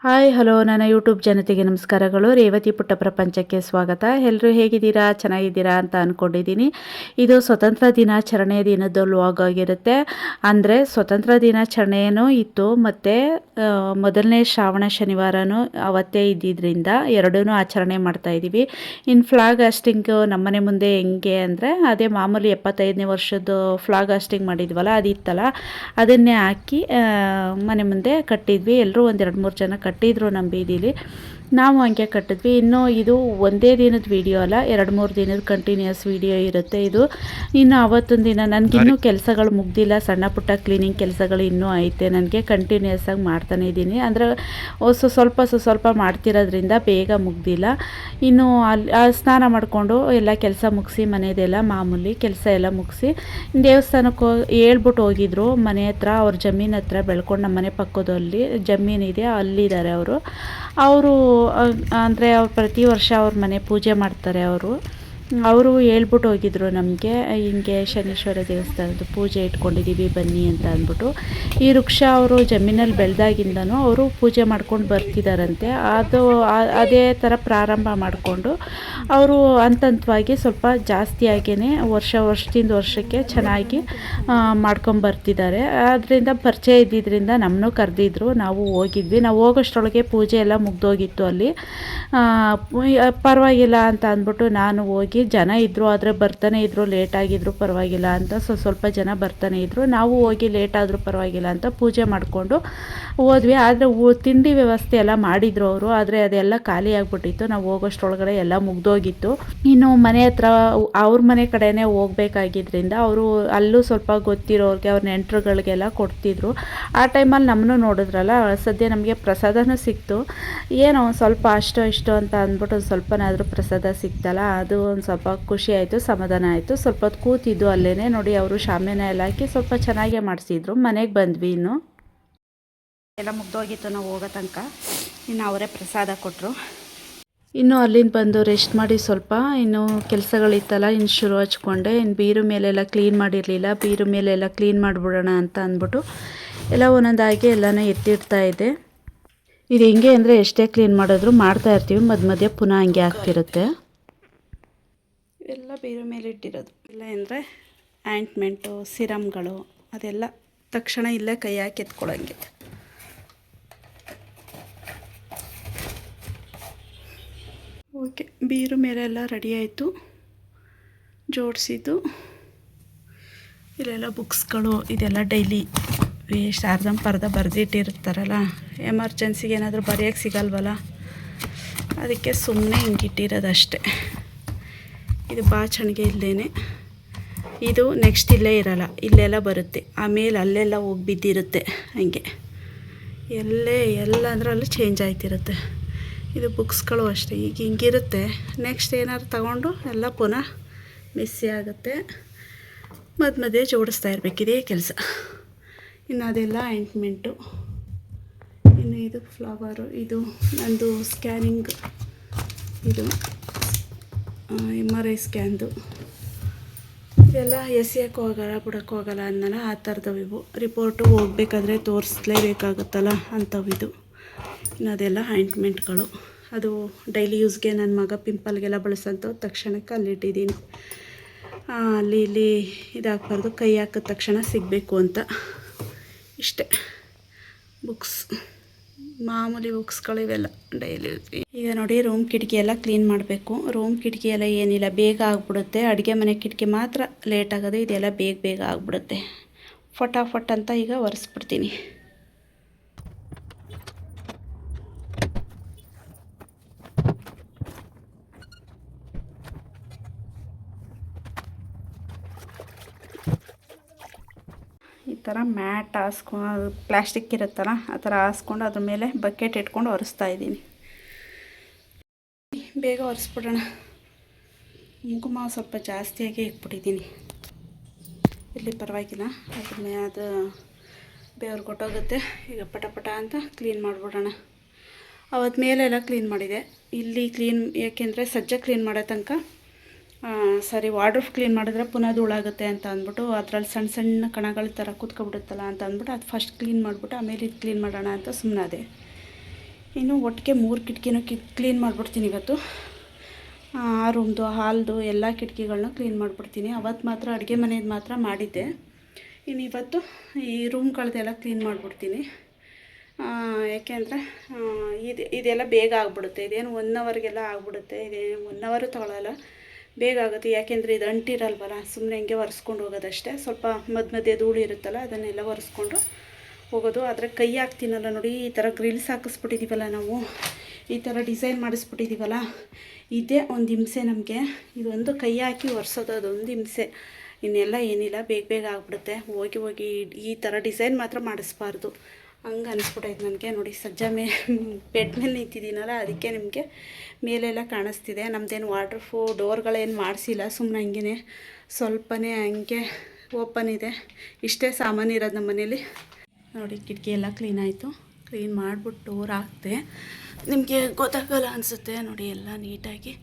Hi hello ನನ್ನ YouTube ಜನತೆಗೆ ನಮಸ್ಕಾರಗಳು. ರೇವತಿ ಪುಟ್ಟ ಪ್ರಪಂಚಕ್ಕೆ ಸ್ವಾಗತ. ಎಲ್ಲರೂ ಹೇಗಿದ್ದೀರಾ, ಚೆನ್ನಾಗಿದ್ದೀರಾ ಅಂತ ಅಂದ್ಕೊಂಡಿದ್ದೀನಿ. ಇದು ಸ್ವತಂತ್ರ ದಿನಾಚರಣೆ ದಿನದ ವ್ಲಾಗ್ ಆಗಿರುತ್ತೆ. ಅಂದರೆ ಸ್ವತಂತ್ರ ದಿನಾಚರಣೆ ಏನೋ ಇತ್ತು, ಮತ್ತು ಮೊದಲನೇ ಶ್ರಾವಣ ಶನಿವಾರನೂ ಅವತ್ತೇ ಇದ್ದಿದ್ದರಿಂದ ಎರಡೂ ಆಚರಣೆ ಮಾಡ್ತಾಯಿದ್ದೀವಿ. ಇನ್ನು ಫ್ಲಾಗ್ ಹಾಸ್ಟಿಂಗ್ ನಮ್ಮನೆ ಮುಂದೆ ಹೆಂಗೆ ಅಂದರೆ, ಅದೇ ಮಾಮೂಲಿ 75ನೇ ವರ್ಷದ ಫ್ಲಾಗ್ ಹಾಸ್ಟಿಂಗ್ ಮಾಡಿದ್ವಲ್ಲ, ಅದಿತ್ತಲ್ಲ, ಅದನ್ನೇ ಹಾಕಿ ಮನೆ ಮುಂದೆ ಕಟ್ಟಿದ್ವಿ. ಎಲ್ಲರೂ ಒಂದು 2-3 ಜನ ಕಟ್ಟಿದ್ರು ನಮ್ಮ ಬೀದಿಲಿ. ನಾವು ಹಂಗೆ ಕಟ್ಟಿದ್ವಿ. ಇನ್ನು ಇದು ಒಂದೇ ದಿನದ ವೀಡಿಯೋ ಅಲ್ಲ, 2-3 ದಿನದ ಕಂಟಿನ್ಯೂಸ್ ವೀಡಿಯೋ ಇರುತ್ತೆ ಇದು. ಇನ್ನು ಅವತ್ತೊಂದು ದಿನ ನನಗಿನ್ನೂ ಕೆಲಸಗಳು ಮುಗ್ದಿಲ್ಲ, ಸಣ್ಣ ಪುಟ್ಟ ಕ್ಲೀನಿಂಗ್ ಕೆಲಸಗಳು ಇನ್ನೂ ಐತೆ. ನನಗೆ ಕಂಟಿನ್ಯೂಸ್ ಆಗಿ ಮಾಡ್ತಾನೇ ಇದ್ದೀನಿ. ಅಂದರೆ ಸ್ವಲ್ಪ ಮಾಡ್ತಿರೋದ್ರಿಂದ ಬೇಗ ಮುಗ್ದಿಲ್ಲ. ಇನ್ನು ಅಲ್ಲಿ ಸ್ನಾನ ಮಾಡಿಕೊಂಡು ಎಲ್ಲ ಕೆಲಸ ಮುಗಿಸಿ, ಮನೆಯದೆಲ್ಲ ಮಾಮೂಲಿ ಕೆಲಸ ಎಲ್ಲ ಮುಗಿಸಿ ದೇವಸ್ಥಾನಕ್ಕೆ ಹೇಳ್ಬಿಟ್ಟು ಹೋಗಿದ್ರು. ಮನೆ ಹತ್ರ ಅವ್ರ ಜಮೀನು ಹತ್ರ ಬೆಳ್ಕೊಂಡು, ನಮ್ಮ ಮನೆ ಪಕ್ಕದಲ್ಲಿ ಜಮೀನಿದೆ, ಅಲ್ಲಿದ್ದಾರೆ ಅವರು ಅಂದರೆ ಅವ್ರು ಪ್ರತಿ ವರ್ಷ ಅವ್ರ ಮನೆ ಪೂಜೆ ಮಾಡ್ತಾರೆ. ಅವರು ಹೇಳ್ಬಿಟ್ಟು ಹೋಗಿದ್ರು ನಮಗೆ, ಹಿಂಗೆ ಶನೀಶ್ವರ ದೇವಸ್ಥಾನದ ಪೂಜೆ ಇಟ್ಕೊಂಡಿದ್ದೀವಿ ಬನ್ನಿ ಅಂತ ಅಂದ್ಬಿಟ್ಟು. ಈ ವೃಕ್ಷ ಅವರು ಜಮೀನಲ್ಲಿ ಬೆಳೆದಾಗಿಂದನೂ ಅವರು ಪೂಜೆ ಮಾಡ್ಕೊಂಡು ಬರ್ತಿದ್ದಾರಂತೆ. ಅದೇ ಥರ ಪ್ರಾರಂಭ ಮಾಡಿಕೊಂಡು ಅವರು ಹಂತವಾಗಿ ಸ್ವಲ್ಪ ಜಾಸ್ತಿಯಾಗಿಯೇ ವರ್ಷದಿಂದ ವರ್ಷಕ್ಕೆ ಚೆನ್ನಾಗಿ ಮಾಡ್ಕೊಂಬರ್ತಿದ್ದಾರೆ. ಅದರಿಂದ ಪರಿಚಯ ಇದ್ದಿದ್ದರಿಂದ ನಮ್ಮನ್ನು ಕರೆದಿದ್ರು, ನಾವು ಹೋಗಿದ್ವಿ. ನಾವು ಹೋಗೋಷ್ಟರೊಳಗೆ ಪೂಜೆ ಎಲ್ಲ ಮುಗ್ದೋಗಿತ್ತು ಅಲ್ಲಿ. ಪರವಾಗಿಲ್ಲ ಅಂತ ಅಂದ್ಬಿಟ್ಟು ನಾನು ಹೋಗಿ, ಜನ ಇದ್ದರು ಆದರೆ ಬರ್ತಾನೆ ಇದ್ದರು, ಲೇಟಾಗಿದ್ದರು ಪರವಾಗಿಲ್ಲ ಅಂತ ಸ್ವಲ್ಪ ಜನ ಬರ್ತಾನೆ ಇದ್ದರು. ನಾವು ಹೋಗಿ ಲೇಟಾದರೂ ಪರವಾಗಿಲ್ಲ ಅಂತ ಪೂಜೆ ಮಾಡಿಕೊಂಡು ಹೋದ್ವಿ. ಆದರೆ ತಿಂಡಿ ವ್ಯವಸ್ಥೆ ಎಲ್ಲ ಮಾಡಿದರು ಅವರು, ಆದರೆ ಅದೆಲ್ಲ ಖಾಲಿ ಆಗಿಬಿಟ್ಟಿತ್ತು. ನಾವು ಹೋಗೋಷ್ಟರೊಳಗಡೆ ಎಲ್ಲ ಮುಗ್ದೋಗಿತ್ತು. ಇನ್ನು ಮನೆ ಹತ್ರ ಅವ್ರ ಮನೆ ಕಡೆನೇ ಹೋಗ್ಬೇಕಾಗಿದ್ದರಿಂದ ಅವರು ಅಲ್ಲೂ ಸ್ವಲ್ಪ ಗೊತ್ತಿರೋರಿಗೆ, ಅವ್ರ ನೆಂಟರುಗಳಿಗೆಲ್ಲ ಕೊಡ್ತಿದ್ರು. ಆ ಟೈಮಲ್ಲಿ ನಮ್ಮನ್ನು ನೋಡಿದ್ರಲ್ಲ, ಸದ್ಯ ನಮಗೆ ಪ್ರಸಾದನೂ ಸಿಕ್ತು. ಏನೋ ಸ್ವಲ್ಪ ಅಷ್ಟೋ ಇಷ್ಟೋ ಅಂತ ಅಂದ್ಬಿಟ್ಟು ಒಂದು ಸ್ವಲ್ಪನಾದರೂ ಪ್ರಸಾದ ಸಿಕ್ತಲ್ಲ, ಅದು ಒಂದು ಸ್ವಲ್ಪ ಖುಷಿ ಆಯಿತು, ಸಮಾಧಾನ ಆಯಿತು. ಸ್ವಲ್ಪ ಹೊತ್ತು ಕೂತಿದ್ದು ಅಲ್ಲೇ. ನೋಡಿ, ಅವರು ಶಾಮಿಯಾನ ಎಲ್ಲ ಹಾಕಿ ಸ್ವಲ್ಪ ಚೆನ್ನಾಗೇ ಮಾಡಿಸಿದ್ರು. ಮನೆಗೆ ಬಂದ್ವಿ. ಇನ್ನು ಎಲ್ಲ ಮುಗ್ದೋಗಿತ್ತು ನಾವು ಹೋಗೋ ತನಕ. ಇನ್ನು ಅವರೇ ಪ್ರಸಾದ ಕೊಟ್ಟರು. ಇನ್ನು ಅಲ್ಲಿಂದ ಬಂದು ರೆಸ್ಟ್ ಮಾಡಿ ಸ್ವಲ್ಪ ಇನ್ನು ಕೆಲಸಗಳಿತ್ತಲ್ಲ, ಇನ್ನು ಶುರು ಹಚ್ಕೊಂಡೆ. ಇನ್ನು ಬೀರು ಮೇಲೆಲ್ಲ ಕ್ಲೀನ್ ಮಾಡಿರಲಿಲ್ಲ, ಬೀರು ಮೇಲೆಲ್ಲ ಕ್ಲೀನ್ ಮಾಡಿಬಿಡೋಣ ಅಂತ ಅಂದ್ಬಿಟ್ಟು ಎಲ್ಲ ಒಂದೊಂದಾಗಿ ಎಲ್ಲನೂ ಎತ್ತಿಡ್ತಾ ಇದ್ದೆ. ಇದು ಹೆಂಗೆ ಅಂದರೆ, ಎಷ್ಟೇ ಕ್ಲೀನ್ ಮಾಡಿದ್ರು ಮಾಡ್ತಾ ಇರ್ತೀವಿ, ಮಧ್ಯೆ ಪುನಃ ಹಂಗೆ ಆಗ್ತಿರುತ್ತೆ. ಇವೆಲ್ಲ ಬೇರೆ ಮೇಲೆ ಇಟ್ಟಿರೋದು ಎಲ್ಲ ಅಂದರೆ ಆಯಿಂಟ್ಮೆಂಟು, ಸಿರಮ್ಗಳು, ಅದೆಲ್ಲ ತಕ್ಷಣ ಇಲ್ಲೇ ಕೈ ಹಾಕಿ ಎತ್ಕೊಳ್ಳೋಂಗೆ. ಓಕೆ, ಬೀರು ಮೇಲೆಲ್ಲ ರೆಡಿ ಆಯಿತು, ಜೋಡಿಸಿದ್ದು. ಇಲ್ಲೆಲ್ಲ ಬುಕ್ಸ್ಗಳು, ಇದೆಲ್ಲ ಡೈಲಿ ವೇಸ್ಟ್ ಅರ್ಧಂಬರ್ಧ ಬರೆದಿಟ್ಟಿರ್ತಾರಲ್ಲ, ಎಮರ್ಜೆನ್ಸಿಗೆ ಏನಾದರೂ ಬರೆಯೋಕ್ಕೆ ಸಿಗಲ್ವಲ್ಲ, ಅದಕ್ಕೆ ಸುಮ್ಮನೆ ಹಿಂಗಿಟ್ಟಿರೋದಷ್ಟೇ. ಇದು ಬಾಚಣಿಗೆ ಇಲ್ಲೇನೆ. ಇದು ನೆಕ್ಸ್ಟ್ ಇಲ್ಲೇ ಇರೋಲ್ಲ, ಇಲ್ಲೆಲ್ಲ ಬರುತ್ತೆ, ಆಮೇಲೆ ಅಲ್ಲೆಲ್ಲ ಹೋಗಿ ಬಿದ್ದಿರುತ್ತೆ. ಹಂಗೆ ಎಲ್ಲಂದ್ರಲ್ಲೂ ಚೇಂಜ್ ಆಯ್ತಿರುತ್ತೆ. ಇದು ಬುಕ್ಸ್ಗಳು ಅಷ್ಟೇ, ಈಗ ಹಿಂಗಿರುತ್ತೆ. ನೆಕ್ಸ್ಟ್ ಏನಾದ್ರು ತಗೊಂಡು ಎಲ್ಲ ಪುನಃ ಮಿಸ್ಸಿ ಆಗುತ್ತೆ. ಮಧ್ಯೆ ಜೋಡಿಸ್ತಾ ಇರಬೇಕು, ಇದೇ ಕೆಲಸ. ಇನ್ನು ಅದೆಲ್ಲ ಆಯಿಂಟ್ಮೆಂಟು. ಇನ್ನು ಇದು ಫ್ಲವರು, ಇದು ನಂದು ಸ್ಕ್ಯಾನಿಂಗ್, ಇದು MRI ಸ್ಕ್ಯಾನ್ದು. ಇದೆಲ್ಲ ಎಸೆಯೋಕ್ಕೆ ಹೋಗಲ್ಲ, ಬಿಡೋಕ್ಕೆ ಹೋಗಲ್ಲ ಅನ್ನಲ್ಲ, ಆ ಥರದವು ಇವು. ರಿಪೋರ್ಟು ಹೋಗ್ಬೇಕಾದ್ರೆ ತೋರಿಸ್ಲೇಬೇಕಾಗುತ್ತಲ್ಲ ಅಂಥವಿದು. ಇನ್ನು ಅದೆಲ್ಲ ಆಯಿಂಟ್ಮೆಂಟ್ಗಳು. ಅದು ಡೈಲಿ ಯೂಸ್ಗೆ ನನ್ನ ಮಗ ಪಿಂಪಲ್ಗೆಲ್ಲ ಬಳಸೋಂಥ ತಕ್ಷಣಕ್ಕೆ ಅಲ್ಲಿಟ್ಟಿದ್ದೀನಿ. ಇಲ್ಲಿ ಇದಾಗಬಾರ್ದು, ಕೈ ಹಾಕಿದ ತಕ್ಷಣ ಸಿಗಬೇಕು ಅಂತ. ಇಷ್ಟೇ ಬುಕ್ಸ್, ಮಾಮೂಲಿ ಬುಕ್ಸ್ಗಳು ಇವೆಲ್ಲ ಡೈಲಿ. ಈಗ ನೋಡಿ, ರೂಮ್ ಕಿಟಕಿ ಎಲ್ಲ ಕ್ಲೀನ್ ಮಾಡಬೇಕು. ರೂಮ್ ಕಿಟಕಿ ಎಲ್ಲ ಏನಿಲ್ಲ, ಬೇಗ ಆಗಿಬಿಡುತ್ತೆ. ಅಡುಗೆ ಮನೆ ಕಿಟಕಿ ಮಾತ್ರ ಲೇಟ್ ಆಗೋದು, ಇದೆಲ್ಲ ಬೇಗ ಆಗಿಬಿಡುತ್ತೆ. ಫಟಾಫಟ್ ಅಂತ ಈಗ ಒರೆಸ್ಬಿಡ್ತೀನಿ. ಈ ಥರ ಮ್ಯಾಟ್ ಹಾಸ್ಕೊಂಡು, ಪ್ಲಾಸ್ಟಿಕ್ ಇರುತ್ತಲ್ಲ ಆ ಥರ ಹಾಸ್ಕೊಂಡು ಅದ್ರ ಮೇಲೆ ಬಕೆಟ್ ಇಟ್ಕೊಂಡು ಒರೆಸ್ತಾ ಇದ್ದೀನಿ. ಬೇಗ ಒರೆಸ್ಬಿಡೋಣ. ಕುಂಕುಮ ಸ್ವಲ್ಪ ಜಾಸ್ತಿಯಾಗಿ ಇಟ್ಬಿಟ್ಟಿದ್ದೀನಿ. ಇಲ್ಲಿ ಪರವಾಗಿಲ್ಲ, ಅದು ಬೇವ್ರು ಕೊಟ್ಟೋಗುತ್ತೆ. ಈಗ ಪಟ ಅಂತ ಕ್ಲೀನ್ ಮಾಡಿಬಿಡೋಣ. ಅವತ್ತು ಮೇಲೆಲ್ಲ ಕ್ಲೀನ್ ಮಾಡಿದೆ. ಇಲ್ಲಿ ಕ್ಲೀನ್ ಏಕೆಂದರೆ ಸಜ್ಜೆ ಕ್ಲೀನ್ ಮಾಡೋ ತನಕ ಸರಿ, ವಾರ್ಡ್ರೋಬ್ ಕ್ಲೀನ್ ಮಾಡಿದ್ರೆ ಪುನಃ ಧೂಳಾಗುತ್ತೆ ಅಂತ ಅಂದ್ಬಿಟ್ಟು, ಅದರಲ್ಲಿ ಸಣ್ಣ ಕಣಗಳ ಥರ ಕೂತ್ಕೊಬಿಡುತ್ತಲ್ಲ ಅಂತ ಅಂದ್ಬಿಟ್ಟು ಅದು ಫಸ್ಟ್ ಕ್ಲೀನ್ ಮಾಡಿಬಿಟ್ಟು ಆಮೇಲೆ ಇದು ಕ್ಲೀನ್ ಮಾಡೋಣ ಅಂತ ಸುಮ್ಮನಾದೆ. ಇನ್ನು ಒಟ್ಟಿಗೆ 3 ಕಿಟಕಿನೂ ಕ್ಲೀನ್ ಮಾಡಿಬಿಡ್ತೀನಿ ಇವತ್ತು. ಆ ರೂಮ್ದು ಹಾಲ್ದು ಎಲ್ಲ ಕಿಟಕಿಗಳನ್ನ ಕ್ಲೀನ್ ಮಾಡಿಬಿಡ್ತೀನಿ. ಅವತ್ತು ಮಾತ್ರ ಅಡುಗೆ ಮನೆಯದು ಮಾತ್ರ ಮಾಡಿದ್ದೆ. ಇನ್ನು ಇವತ್ತು ಈ ರೂಮ್ಗಳದ್ದೆಲ್ಲ ಕ್ಲೀನ್ ಮಾಡಿಬಿಡ್ತೀನಿ. ಯಾಕೆಂದರೆ ಇದೆಲ್ಲ ಬೇಗ ಆಗಿಬಿಡುತ್ತೆ. ಇದೇನು 1 ಅವರ್ಗೆಲ್ಲ ಆಗಿಬಿಡುತ್ತೆ. ಇದೇನು 1 ಅವರು ತೊಗೊಳ್ಳಲ್ಲ, ಬೇಗ ಆಗುತ್ತೆ. ಯಾಕೆಂದರೆ ಇದು ಅಂಟಿರಲ್ವಲ್ಲ, ಸುಮ್ಮನೆ ಹಿಂಗೆ ಒರೆಸ್ಕೊಂಡು ಹೋಗೋದಷ್ಟೇ. ಸ್ವಲ್ಪ ಮಧ್ಯೆ ಧೂಳು ಇರುತ್ತಲ್ಲ, ಅದನ್ನೆಲ್ಲ ಒರೆಸ್ಕೊಂಡು ಹೋಗೋದು. ಆದರೆ ಕೈ ಹಾಕ್ತೀನಲ್ಲ ನೋಡಿ, ಈ ಥರ ಗ್ರಿಲ್ಸ್ ಹಾಕಿಸ್ಬಿಟ್ಟಿದ್ದೀವಲ್ಲ ನಾವು, ಈ ಥರ ಡಿಸೈನ್ ಮಾಡಿಸ್ಬಿಟ್ಟಿದ್ದೀವಲ್ಲ, ಇದೇ ಒಂದು ಹಿಂಸೆ ನಮಗೆ. ಇದೊಂದು ಕೈ ಹಾಕಿ ಒರೆಸೋದು ಅದೊಂದು ಹಿಂಸೆ. ಇನ್ನೆಲ್ಲ ಏನಿಲ್ಲ, ಬೇಗ ಬೇಗ ಆಗಿಬಿಡುತ್ತೆ. ಹೋಗಿ ಈ ಥರ ಡಿಸೈನ್ ಮಾತ್ರ ಮಾಡಿಸ್ಬಾರ್ದು, ಹಂಗೆ ಅನಿಸ್ಬಿಟ್ಟೈತೆ ನನಗೆ. ನೋಡಿ ಸಜ್ಜಾ ಬೆಡ್ ಮೇಲೆ ನಿಂತಿದ್ದೀನಲ್ಲ, ಅದಕ್ಕೆ ನಿಮಗೆ ಮೇಲೆಲ್ಲ ಕಾಣಿಸ್ತಿದೆ. ನಮ್ಮದೇನು ವಾಟರ್ಫು ಡೋರ್ಗಳೇನು ಮಾಡಿಸಿಲ್ಲ, ಸುಮ್ಮನೆ ಹಂಗೆ ಸ್ವಲ್ಪನೇ ಹಂಗೆ ಓಪನ್ ಇದೆ. ಇಷ್ಟೇ ಸಾಮಾನು ಇರೋದು ನಮ್ಮ ಮನೇಲಿ. ನೋಡಿ ಕಿಟಕಿ ಎಲ್ಲ ಕ್ಲೀನ್ ಆಯಿತು. ಕ್ಲೀನ್ ಮಾಡಿಬಿಟ್ಟು ಡೋರ್ ಹಾಕ್ತೆ. ನಿಮಗೆ ಗೊತ್ತಾಗಲ್ಲ ಅನಿಸುತ್ತೆ. ನೋಡಿ ಎಲ್ಲ ನೀಟಾಗಿ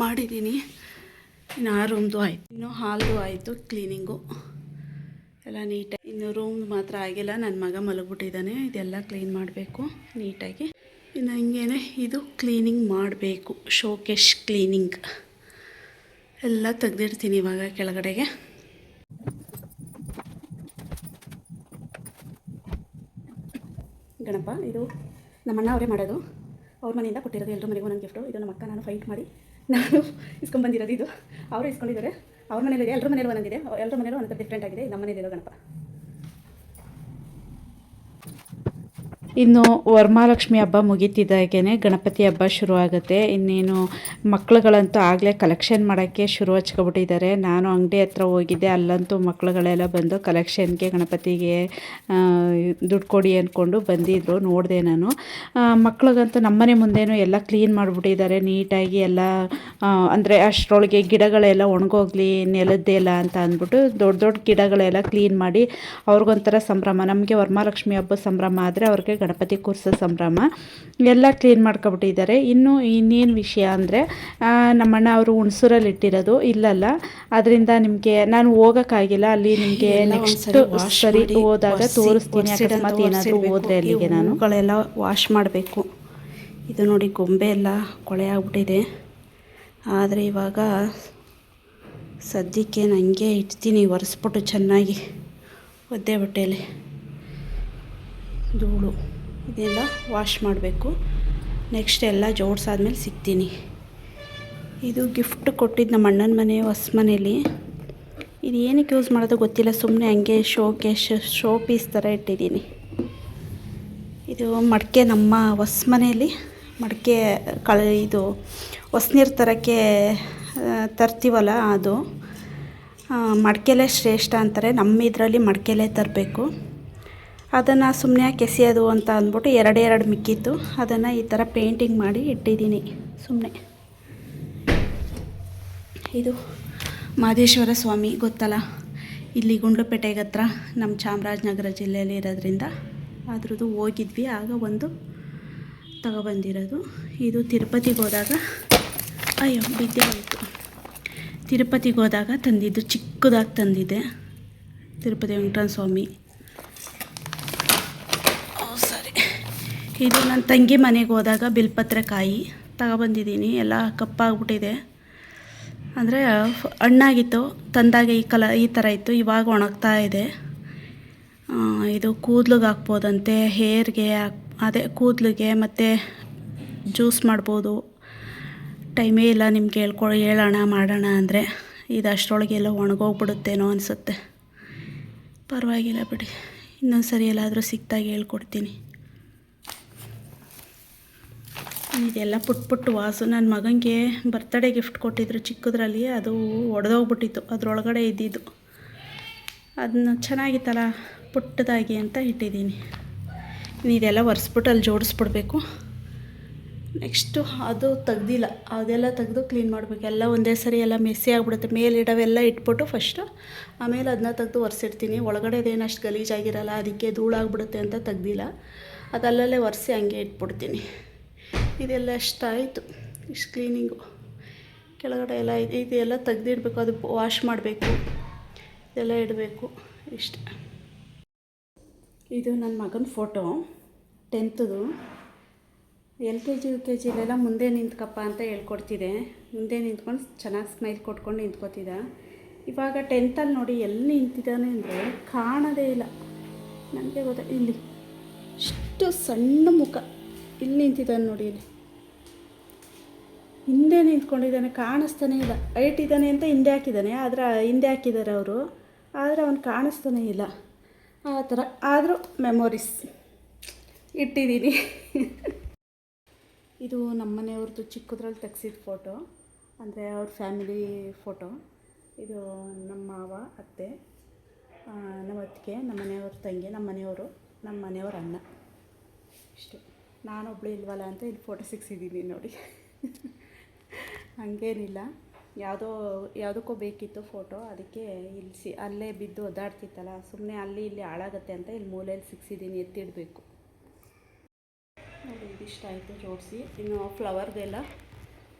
ಮಾಡಿದ್ದೀನಿ. ಇನ್ನು ಆ ರೂಮ್ದು ಆಯಿತು, ಇನ್ನು ಹಾಲ್ದು ಆಯಿತು ಕ್ಲೀನಿಂಗು ಎಲ್ಲ ನೀಟಾಗಿ. ಇನ್ನು ರೂಮ್ ಮಾತ್ರ ಆಗಿಲ್ಲ, ನನ್ನ ಮಗ ಮಲಗಿಬಿಟ್ಟಿದ್ದಾನೆ. ಇದೆಲ್ಲ ಕ್ಲೀನ್ ಮಾಡಬೇಕು ನೀಟಾಗಿ. ಇನ್ನು ಹಂಗೇನೆ ಇದು ಕ್ಲೀನಿಂಗ್ ಮಾಡಬೇಕು. ಶೋಕೇಶ್ ಕ್ಲೀನಿಂಗ್ ಎಲ್ಲ ತೆಗೆದಿಡ್ತೀನಿ ಇವಾಗ ಕೆಳಗಡೆಗೆ. ಗಣಪ ಇದು ನಮ್ಮಣ್ಣ ಅವರೇ ಮಾಡೋದು, ಅವ್ರ ಮನೆಯಿಂದ ಕೊಟ್ಟಿರೋದು. ಎಲ್ಲರ ಮನೆಗೂ ನನ್ನ ಗಿಫ್ಟು. ಇದು ನಮ್ಮ ಅಕ್ಕ ನಾನು ಫೈಟ್ ಮಾಡಿ ನಾನು ಇಸ್ಕೊಂಡ್ಬಂದಿರೋದು. ಇದು ಅವರು ಇಸ್ಕೊಂಡಿದ್ದಾರೆ. ಅವ್ರ ಮನೇಲಿದೆ, ಎಲ್ಲರ ಮನೇಲಿ ಒಂದೊಂದಿದೆ. ಎಲ್ಲರ ಮನೇಲೂ ಒಂದೊಂದು ಡಿಫ್ರೆಂಟ್ ಆಗಿದೆ. ನಮ್ಮ ಮನೇಲಿರೋ ಗಣಪ. ಇನ್ನು ವರಮಹಾಲಕ್ಷ್ಮಿ ಹಬ್ಬ ಮುಗೀತಿದ್ದಾಗೇ ಗಣಪತಿ ಹಬ್ಬ ಶುರುವಾಗುತ್ತೆ. ಇನ್ನೇನು ಮಕ್ಳುಗಳಂತೂ ಆಗಲೇ ಕಲೆಕ್ಷನ್ ಮಾಡೋಕ್ಕೆ ಶುರು ಹಚ್ಕೊಬಿಟ್ಟಿದ್ದಾರೆ. ನಾನು ಅಂಗಡಿ ಹತ್ರ ಹೋಗಿದ್ದೆ, ಅಲ್ಲಂತೂ ಮಕ್ಳುಗಳೆಲ್ಲ ಬಂದು ಕಲೆಕ್ಷನ್ಗೆ ಗಣಪತಿಗೆ ದುಡ್ಡು ಕೊಡಿ ಅಂದ್ಕೊಂಡು ಬಂದಿದ್ದರು. ನೋಡಿದೆ ನಾನು. ಮಕ್ಳಿಗಂತೂ ನಮ್ಮನೆ ಮುಂದೆನೂ ಎಲ್ಲ ಕ್ಲೀನ್ ಮಾಡಿಬಿಟ್ಟಿದ್ದಾರೆ ನೀಟಾಗಿ. ಎಲ್ಲ ಅಂದರೆ ಅಷ್ಟರೊಳಗೆ ಗಿಡಗಳೆಲ್ಲ ಒಣಗೋಗ್ಲಿ ನೆಲದ್ದೆಲ್ಲ ಅಂತ ಅಂದ್ಬಿಟ್ಟು ದೊಡ್ಡ ದೊಡ್ಡ ಗಿಡಗಳೆಲ್ಲ ಕ್ಲೀನ್ ಮಾಡಿ ಅವ್ರಿಗೊಂಥರ ಸಂಭ್ರಮ. ನಮಗೆ ವರಮಹಾಲಕ್ಷ್ಮಿ ಹಬ್ಬ ಸಂಭ್ರಮ ಆದರೆ ಅವ್ರಿಗೆ ಗಣಪತಿ ಕೂರಿಸೋ ಸಂಭ್ರಮ. ಎಲ್ಲ ಕ್ಲೀನ್ ಮಾಡ್ಕೊಬಿಟ್ಟಿದ್ದಾರೆ. ಇನ್ನೇನು ವಿಷಯ ಅಂದರೆ ನಮ್ಮಣ್ಣ ಅವರು ಹುಣಸೂರಲ್ಲಿ ಇಟ್ಟಿರೋದು ಇಲ್ಲಲ್ಲ, ಅದರಿಂದ ನಿಮಗೆ ನಾನು ಹೋಗೋಕ್ಕಾಗಿಲ್ಲ. ಅಲ್ಲಿ ನಿಮಗೆ ನೆಕ್ಸ್ಟ್ ಸರಿ ಹೋದಾಗ ತೋರಿಸ್ತೀನಿ. ಅಕಸ್ಮಾತ್ ಏನಾದರೂ ಹೋದರೆ ಅಲ್ಲಿಗೆ ನಾನುಗಳೆಲ್ಲ ವಾಶ್ ಮಾಡಬೇಕು. ಇದು ನೋಡಿ ಗೊಂಬೆ ಎಲ್ಲ ಕೊಳೆ ಆಗ್ಬಿಟ್ಟಿದೆ. ಆದರೆ ಇವಾಗ ಸದ್ಯಕ್ಕೆ ನನಗೆ ಇಡ್ತೀನಿ ಒರೆಸ್ಬಿಟ್ಟು ಚೆನ್ನಾಗಿ. ಒದ್ದೆ ಬಟ್ಟೆಯಲ್ಲಿ ಧೂಳು ಇದೆಲ್ಲ ವಾಶ್ ಮಾಡಬೇಕು. ನೆಕ್ಸ್ಟ್ ಎಲ್ಲ ಜೋಡಿಸಾದ್ಮೇಲೆ ಸಿಗ್ತೀನಿ. ಇದು ಗಿಫ್ಟ್ ಕೊಟ್ಟಿದ್ದು ನಮ್ಮ ಅಣ್ಣನ ಮನೆ ಹೊಸ ಮನೇಲಿ. ಇದು ಏನಕ್ಕೆ ಯೂಸ್ ಮಾಡೋದು ಗೊತ್ತಿಲ್ಲ, ಸುಮ್ಮನೆ ಹಂಗೆ ಶೋ ಪೀಸ್ ಥರ ಇಟ್ಟಿದ್ದೀನಿ. ಇದು ಮಡಿಕೆ ನಮ್ಮ ಹೊಸ ಮನೆಯಲ್ಲಿ ಮಡಿಕೆ ಇದು ಹೊಸ ನೀರು ತರೋಕ್ಕೆ ತರ್ತೀವಲ್ಲ, ಅದು ಮಡಿಕೆಲೇ ಶ್ರೇಷ್ಠ ಅಂತಾರೆ. ನಮ್ಮ ಇದರಲ್ಲಿ ಮಡಿಕೆಲೇ ತರಬೇಕು. ಅದನ್ನು ಸುಮ್ಮನೆ ಕೆಸಿಯೋದು ಅಂತ ಅಂದ್ಬಿಟ್ಟು ಎರಡು ಮಿಕ್ಕಿತ್ತು. ಅದನ್ನು ಈ ಥರ ಪೇಂಟಿಂಗ್ ಮಾಡಿ ಇಟ್ಟಿದ್ದೀನಿ ಸುಮ್ಮನೆ. ಇದು ಮಹದೇಶ್ವರ ಸ್ವಾಮಿ ಗೊತ್ತಲ್ಲ, ಇಲ್ಲಿ ಗುಂಡ್ಲುಪೇಟೆಗೆ ಹತ್ರ ನಮ್ಮ ಚಾಮರಾಜನಗರ ಜಿಲ್ಲೆಯಲ್ಲಿ ಇರೋದ್ರಿಂದ ಅದ್ರದ್ದು ಹೋಗಿದ್ವಿ, ಆಗ ಒಂದು ತಗೊಬಂದಿರೋದು. ಇದು ತಿರುಪತಿಗೆ ಹೋದಾಗ ಬಿದ್ದೆ ಹೋಯಿತು. ತಿರುಪತಿಗೆ ಹೋದಾಗ ತಂದಿದ್ದು, ಚಿಕ್ಕದಾಗಿ ತಂದಿದ್ದೆ. ತಿರುಪತಿ ವೆಂಕಟರಮಣ ಸ್ವಾಮಿ. ಇದು ನನ್ನ ತಂಗಿ ಮನೆಗೆ ಹೋದಾಗ ಬಿಲ್ಪತ್ರೆ ಕಾಯಿ ತಗೊಬಂದಿದ್ದೀನಿ. ಎಲ್ಲ ಕಪ್ಪಾಗ್ಬಿಟ್ಟಿದೆ, ಅಂದರೆ ಹಣ್ಣಾಗಿತ್ತು. ತಂದಾಗ ಈ ಥರ ಇತ್ತು, ಇವಾಗ ಒಣಗ್ತಾ ಇದೆ. ಇದು ಕೂದಲಿಗೆ ಹಾಕ್ಬೋದಂತೆ, ಹೇರ್ಗೆ ಅದೇ ಕೂದಲಿಗೆ, ಮತ್ತು ಜ್ಯೂಸ್ ಮಾಡ್ಬೋದು. ಟೈಮೇ ಇಲ್ಲ ನಿಮ್ಗೆ ಹೇಳೋಣ ಮಾಡೋಣ ಅಂದರೆ. ಇದು ಅಷ್ಟರೊಳಗೆಲ್ಲ ಒಣಗೋಗ್ಬಿಡುತ್ತೇನೋ ಅನಿಸುತ್ತೆ. ಪರವಾಗಿಲ್ಲ ಬಿಡಿ, ಇನ್ನೊಂದು ಸರಿ ಎಲ್ಲಾದರೂ ಸಿಕ್ತಾಗ ಹೇಳ್ಕೊಡ್ತೀನಿ. ಇದೆಲ್ಲ ಪುಟ್ಟು ವಾಸು. ನನ್ನ ಮಗನಿಗೆ ಬರ್ತಡೇ ಗಿಫ್ಟ್ ಕೊಟ್ಟಿದ್ರು ಚಿಕ್ಕದ್ರಲ್ಲಿ, ಅದು ಒಡೆದೋಗ್ಬಿಟ್ಟಿತ್ತು. ಅದರೊಳಗಡೆ ಇದ್ದಿದ್ದು ಅದನ್ನ ಚೆನ್ನಾಗಿತ್ತಲ್ಲ ಪುಟ್ಟದಾಗಿ ಅಂತ ಇಟ್ಟಿದ್ದೀನಿ. ಇದೆಲ್ಲ ಒರೆಸ್ಬಿಟ್ಟು ಅಲ್ಲಿ ಜೋಡಿಸ್ಬಿಡ್ಬೇಕು. ನೆಕ್ಸ್ಟು ಅದು ತೆಗ್ದಿಲ್ಲ, ಅದೆಲ್ಲ ತೆಗೆದು ಕ್ಲೀನ್ ಮಾಡಬೇಕು. ಎಲ್ಲ ಒಂದೇ ಸರಿ ಎಲ್ಲ ಮೆಸ್ಸಿ ಆಗಿಬಿಡುತ್ತೆ. ಮೇಲಿಡವೆಲ್ಲ ಇಟ್ಬಿಟ್ಟು ಫಸ್ಟು, ಆಮೇಲೆ ಅದನ್ನ ತೆಗೆದು ಒರೆಸಿಡ್ತೀನಿ. ಒಳಗಡೆದೇನು ಅಷ್ಟು ಗಲೀಜಾಗಿರಲ್ಲ, ಅದಕ್ಕೆ ಧೂಳಾಗ್ಬಿಡುತ್ತೆ ಅಂತ ತೆಗ್ದಿಲ್ಲ. ಅದಲ್ಲೇ ಒರೆಸಿ ಹಂಗೆ ಇಟ್ಬಿಡ್ತೀನಿ. ಇದೆಲ್ಲ ಎಷ್ಟಾಯಿತು ಇಷ್ಟು ಕ್ಲೀನಿಂಗು. ಕೆಳಗಡೆ ಎಲ್ಲ ಇದೆಲ್ಲ ತೆಗ್ದಿಡಬೇಕು, ಅದು ವಾಶ್ ಮಾಡಬೇಕು, ಇದೆಲ್ಲ ಇಡಬೇಕು. ಇಷ್ಟ. ಇದು ನನ್ನ ಮಗನ photo 10th. L K G U K ಜಿಲೆಲ್ಲ ಮುಂದೆ ನಿಂತ್ಕಪ್ಪ ಅಂತ ಹೇಳ್ಕೊಡ್ತಿದ್ದೆ. ಮುಂದೆ ನಿಂತ್ಕೊಂಡು ಚೆನ್ನಾಗಿ ಸ್ಮೈಲ್ ಕೊಟ್ಕೊಂಡು ನಿಂತ್ಕೋತಿದ್ದ. ಇವಾಗ 10th ನೋಡಿ ಎಲ್ಲಿ ನಿಂತಿದ್ದಾನೆ ಅಂದರೆ ಕಾಣೋದೇ ಇಲ್ಲ. ನನಗೆ ಇಲ್ಲಿ ಇಷ್ಟು ಸಣ್ಣ ಮುಖ, ಇಲ್ಲಿ ನಿಂತಿದ್ದಾನೆ ನೋಡಿ. ಇಲ್ಲಿ ಹಿಂದೆ ನಿಂತ್ಕೊಂಡಿದ್ದಾನೆ, ಕಾಣಿಸ್ತಾನೆ ಇಲ್ಲ. ಹೈಟ್ ಇದ್ದಾನೆ ಅಂತ ಹಿಂದೆ ಹಾಕಿದ್ದಾನೆ, ಆದರೆ ಹಿಂದೆ ಹಾಕಿದ್ದಾರೆ ಅವರು, ಆದರೆ ಅವನು ಕಾಣಿಸ್ತಾನೆ ಇಲ್ಲ. ಆ ಥರ ಆದರೂ ಮೆಮೊರೀಸ್ ಇಟ್ಟಿದ್ದೀನಿ. ಇದು ನಮ್ಮ ಮನೆಯವ್ರದ್ದು ಚಿಕ್ಕದ್ರಲ್ಲಿ ತೆಗ್ಸಿದ ಫೋಟೋ, ಅಂದರೆ ಅವ್ರ ಫ್ಯಾಮಿಲಿ ಫೋಟೋ. ಇದು ನಮ್ಮ ಮಾವ, ಅತ್ತೆ, ನಮ್ಮ ಅತ್ತಿಗೆ, ನಮ್ಮ ಮನೆಯವ್ರ ತಂಗಿ, ನಮ್ಮ ಮನೆಯವ್ರ ಅಣ್ಣ. ಇಷ್ಟು. ನಾನೊಬ್ಬಳು ಇಲ್ವಲ್ಲ ಅಂತ ಇಲ್ಲಿ ಫೋಟೋ ಸಿಕ್ಸಿದ್ದೀನಿ ನೋಡಿ. ಹಾಗೇನಿಲ್ಲ, ಯಾವುದಕ್ಕೋ ಬೇಕಿತ್ತು ಫೋಟೋ, ಅದಕ್ಕೆ ಇಲ್ಲಿ ಅಲ್ಲೇ ಬಿದ್ದು ಒದ್ದಾಡ್ತಿತ್ತಲ್ಲ, ಸುಮ್ಮನೆ ಅಲ್ಲಿ ಇಲ್ಲಿ ಹಾಳಾಗತ್ತೆ ಅಂತ ಇಲ್ಲಿ ಮೂಲೆಯಲ್ಲಿ ಸಿಕ್ಸಿದ್ದೀನಿ, ಎತ್ತಿಡಬೇಕು ನೋಡಿ. ಇದಿಷ್ಟ ಆಯಿತು ಜೋಡಿಸಿ. ಇನ್ನು ಫ್ಲವರ್ದೆಲ್ಲ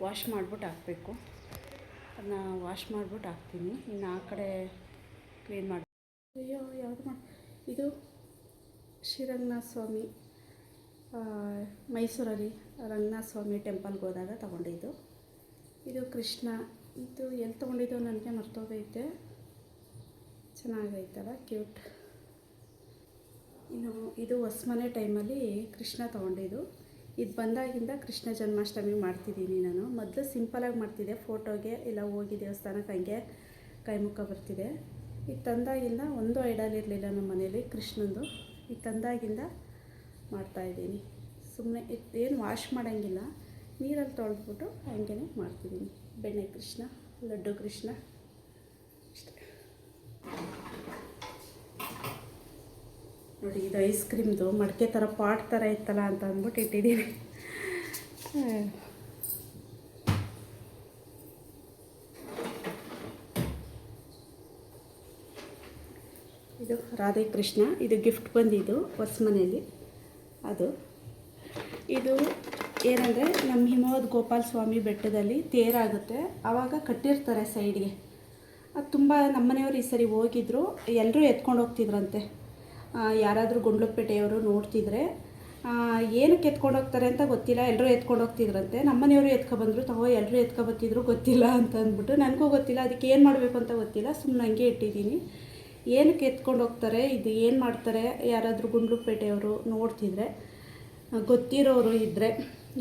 ವಾಶ್ ಮಾಡಿಬಿಟ್ಟು ಹಾಕಬೇಕು. ಅದನ್ನ ವಾಶ್ ಮಾಡಿಬಿಟ್ಟು ಹಾಕ್ತೀನಿ. ಇನ್ನು ಆ ಕಡೆ ಕ್ಲೀನ್ ಮಾಡಿ. ಅಯ್ಯೋ ಯಾವುದು ಇದು ಶ್ರೀರಂಗನಾಥ ಸ್ವಾಮಿ, ಮೈಸೂರಲ್ಲಿ ರಂಗನಾಥ ಸ್ವಾಮಿ ಟೆಂಪಲ್ಗೆ ಹೋದಾಗ ತೊಗೊಂಡಿದ್ದು. ಇದು ಕೃಷ್ಣ. ಇದು ಎಲ್ಲಿ ತೊಗೊಂಡಿದ್ದು ನನಗೆ ಮರ್ತೋಗೈತೆ. ಚೆನ್ನಾಗೈತಲ್ಲ, ಕ್ಯೂಟ್. ಇನ್ನು ಇದು ಹೊಸ್ಮನೆ ಟೈಮಲ್ಲಿ ಕೃಷ್ಣ ತೊಗೊಂಡಿದ್ದು. ಇದು ಬಂದಾಗಿಂದ ಕೃಷ್ಣ ಜನ್ಮಾಷ್ಟಮಿ ಮಾಡ್ತಿದ್ದೀನಿ ನಾನು. ಮೊದಲು ಸಿಂಪಲಾಗಿ ಮಾಡ್ತಿದ್ದೆ, ಫೋಟೋಗೆ ಇಲ್ಲ ಹೋಗಿ ದೇವಸ್ಥಾನಕ್ಕೆ ಹಂಗೆ ಕೈಮುಖ ಬರ್ತಿದೆ. ಇದು ತಂದಾಗಿಂದ ಒಂದು ಐಡಲ್ ಇರಲಿಲ್ಲ ನಮ್ಮ ಮನೇಲಿ ಕೃಷ್ಣಂದು. ಇದು ತಂದಾಗಿಂದ ಮಾಡ್ತಾಯಿದ್ದೀನಿ. ಸುಮ್ಮನೆ ಏನು ವಾಶ್ ಮಾಡೋಂಗಿಲ್ಲ, ನೀರಲ್ಲಿ ತೊಳೆದ್ಬಿಟ್ಟು ಹಂಗೆ ಮಾಡ್ತಿದ್ದೀನಿ. ಬೆಣ್ಣೆ ಕೃಷ್ಣ, ಲಡ್ಡು ಕೃಷ್ಣ ಅಷ್ಟೇ ನೋಡಿ. ಇದು ಐಸ್ ಕ್ರೀಮ್ದು ಮಡಿಕೆ ಥರ ಪಾಟ್ ಥರ ಇತ್ತಲ್ಲ ಅಂತ ಅಂದ್ಬಿಟ್ಟು ಇಟ್ಟಿದ್ದೀನಿ. ಇದು ರಾಧೆ ಕೃಷ್ಣ. ಇದು ಗಿಫ್ಟ್ ಬಂದಿದ್ದು ಹೊಸ್ಮನೇಲಿ. ಅದು ಇದು ಏನಂದರೆ ನಮ್ಮ ಹಿಮವದ್ ಗೋಪಾಲ ಸ್ವಾಮಿ ಬೆಟ್ಟದಲ್ಲಿ ತೇರಾಗುತ್ತೆ, ಆವಾಗ ಕಟ್ಟಿರ್ತಾರೆ ಸೈಡ್ಗೆ. ಅದು ತುಂಬ ನಮ್ಮನೆಯವರು ಈ ಸರಿ ಹೋಗಿದ್ರು, ಎಲ್ಲರೂ ಎತ್ಕೊಂಡು ಹೋಗ್ತಿದ್ರಂತೆ. ಯಾರಾದರೂ ಗುಂಡ್ಲುಪೇಟೆಯವರು ನೋಡ್ತಿದ್ರೆ ಏನಕ್ಕೆ ಎತ್ಕೊಂಡು ಹೋಗ್ತಾರೆ ಅಂತ ಗೊತ್ತಿಲ್ಲ, ಎಲ್ಲರೂ ಎತ್ಕೊಂಡು ಹೋಗ್ತಿದ್ರಂತೆ. ನಮ್ಮನೆಯವರು ಎತ್ಕೊಬಂದರು, ಎಲ್ಲರೂ ಎತ್ಕೊಬತ್ತಿದ್ರು ಗೊತ್ತಿಲ್ಲ ಅಂತ ಅಂದ್ಬಿಟ್ಟು. ನನಗೂ ಗೊತ್ತಿಲ್ಲ, ಅದಕ್ಕೆ ಏನು ಮಾಡಬೇಕು ಅಂತ ಗೊತ್ತಿಲ್ಲ, ಸುಮ್ಮನೆ ಹಂಗೆ ಇಟ್ಟಿದ್ದೀನಿ. ಏನಕ್ಕೆ ಎತ್ಕೊಂಡು ಹೋಗ್ತಾರೆ, ಇದು ಏನು ಮಾಡ್ತಾರೆ, ಯಾರಾದರೂ ಗುಂಡ್ಲುಪೇಟೆಯವರು ನೋಡ್ತಿದ್ರೆ, ಗೊತ್ತಿರೋರು ಇದ್ದರೆ,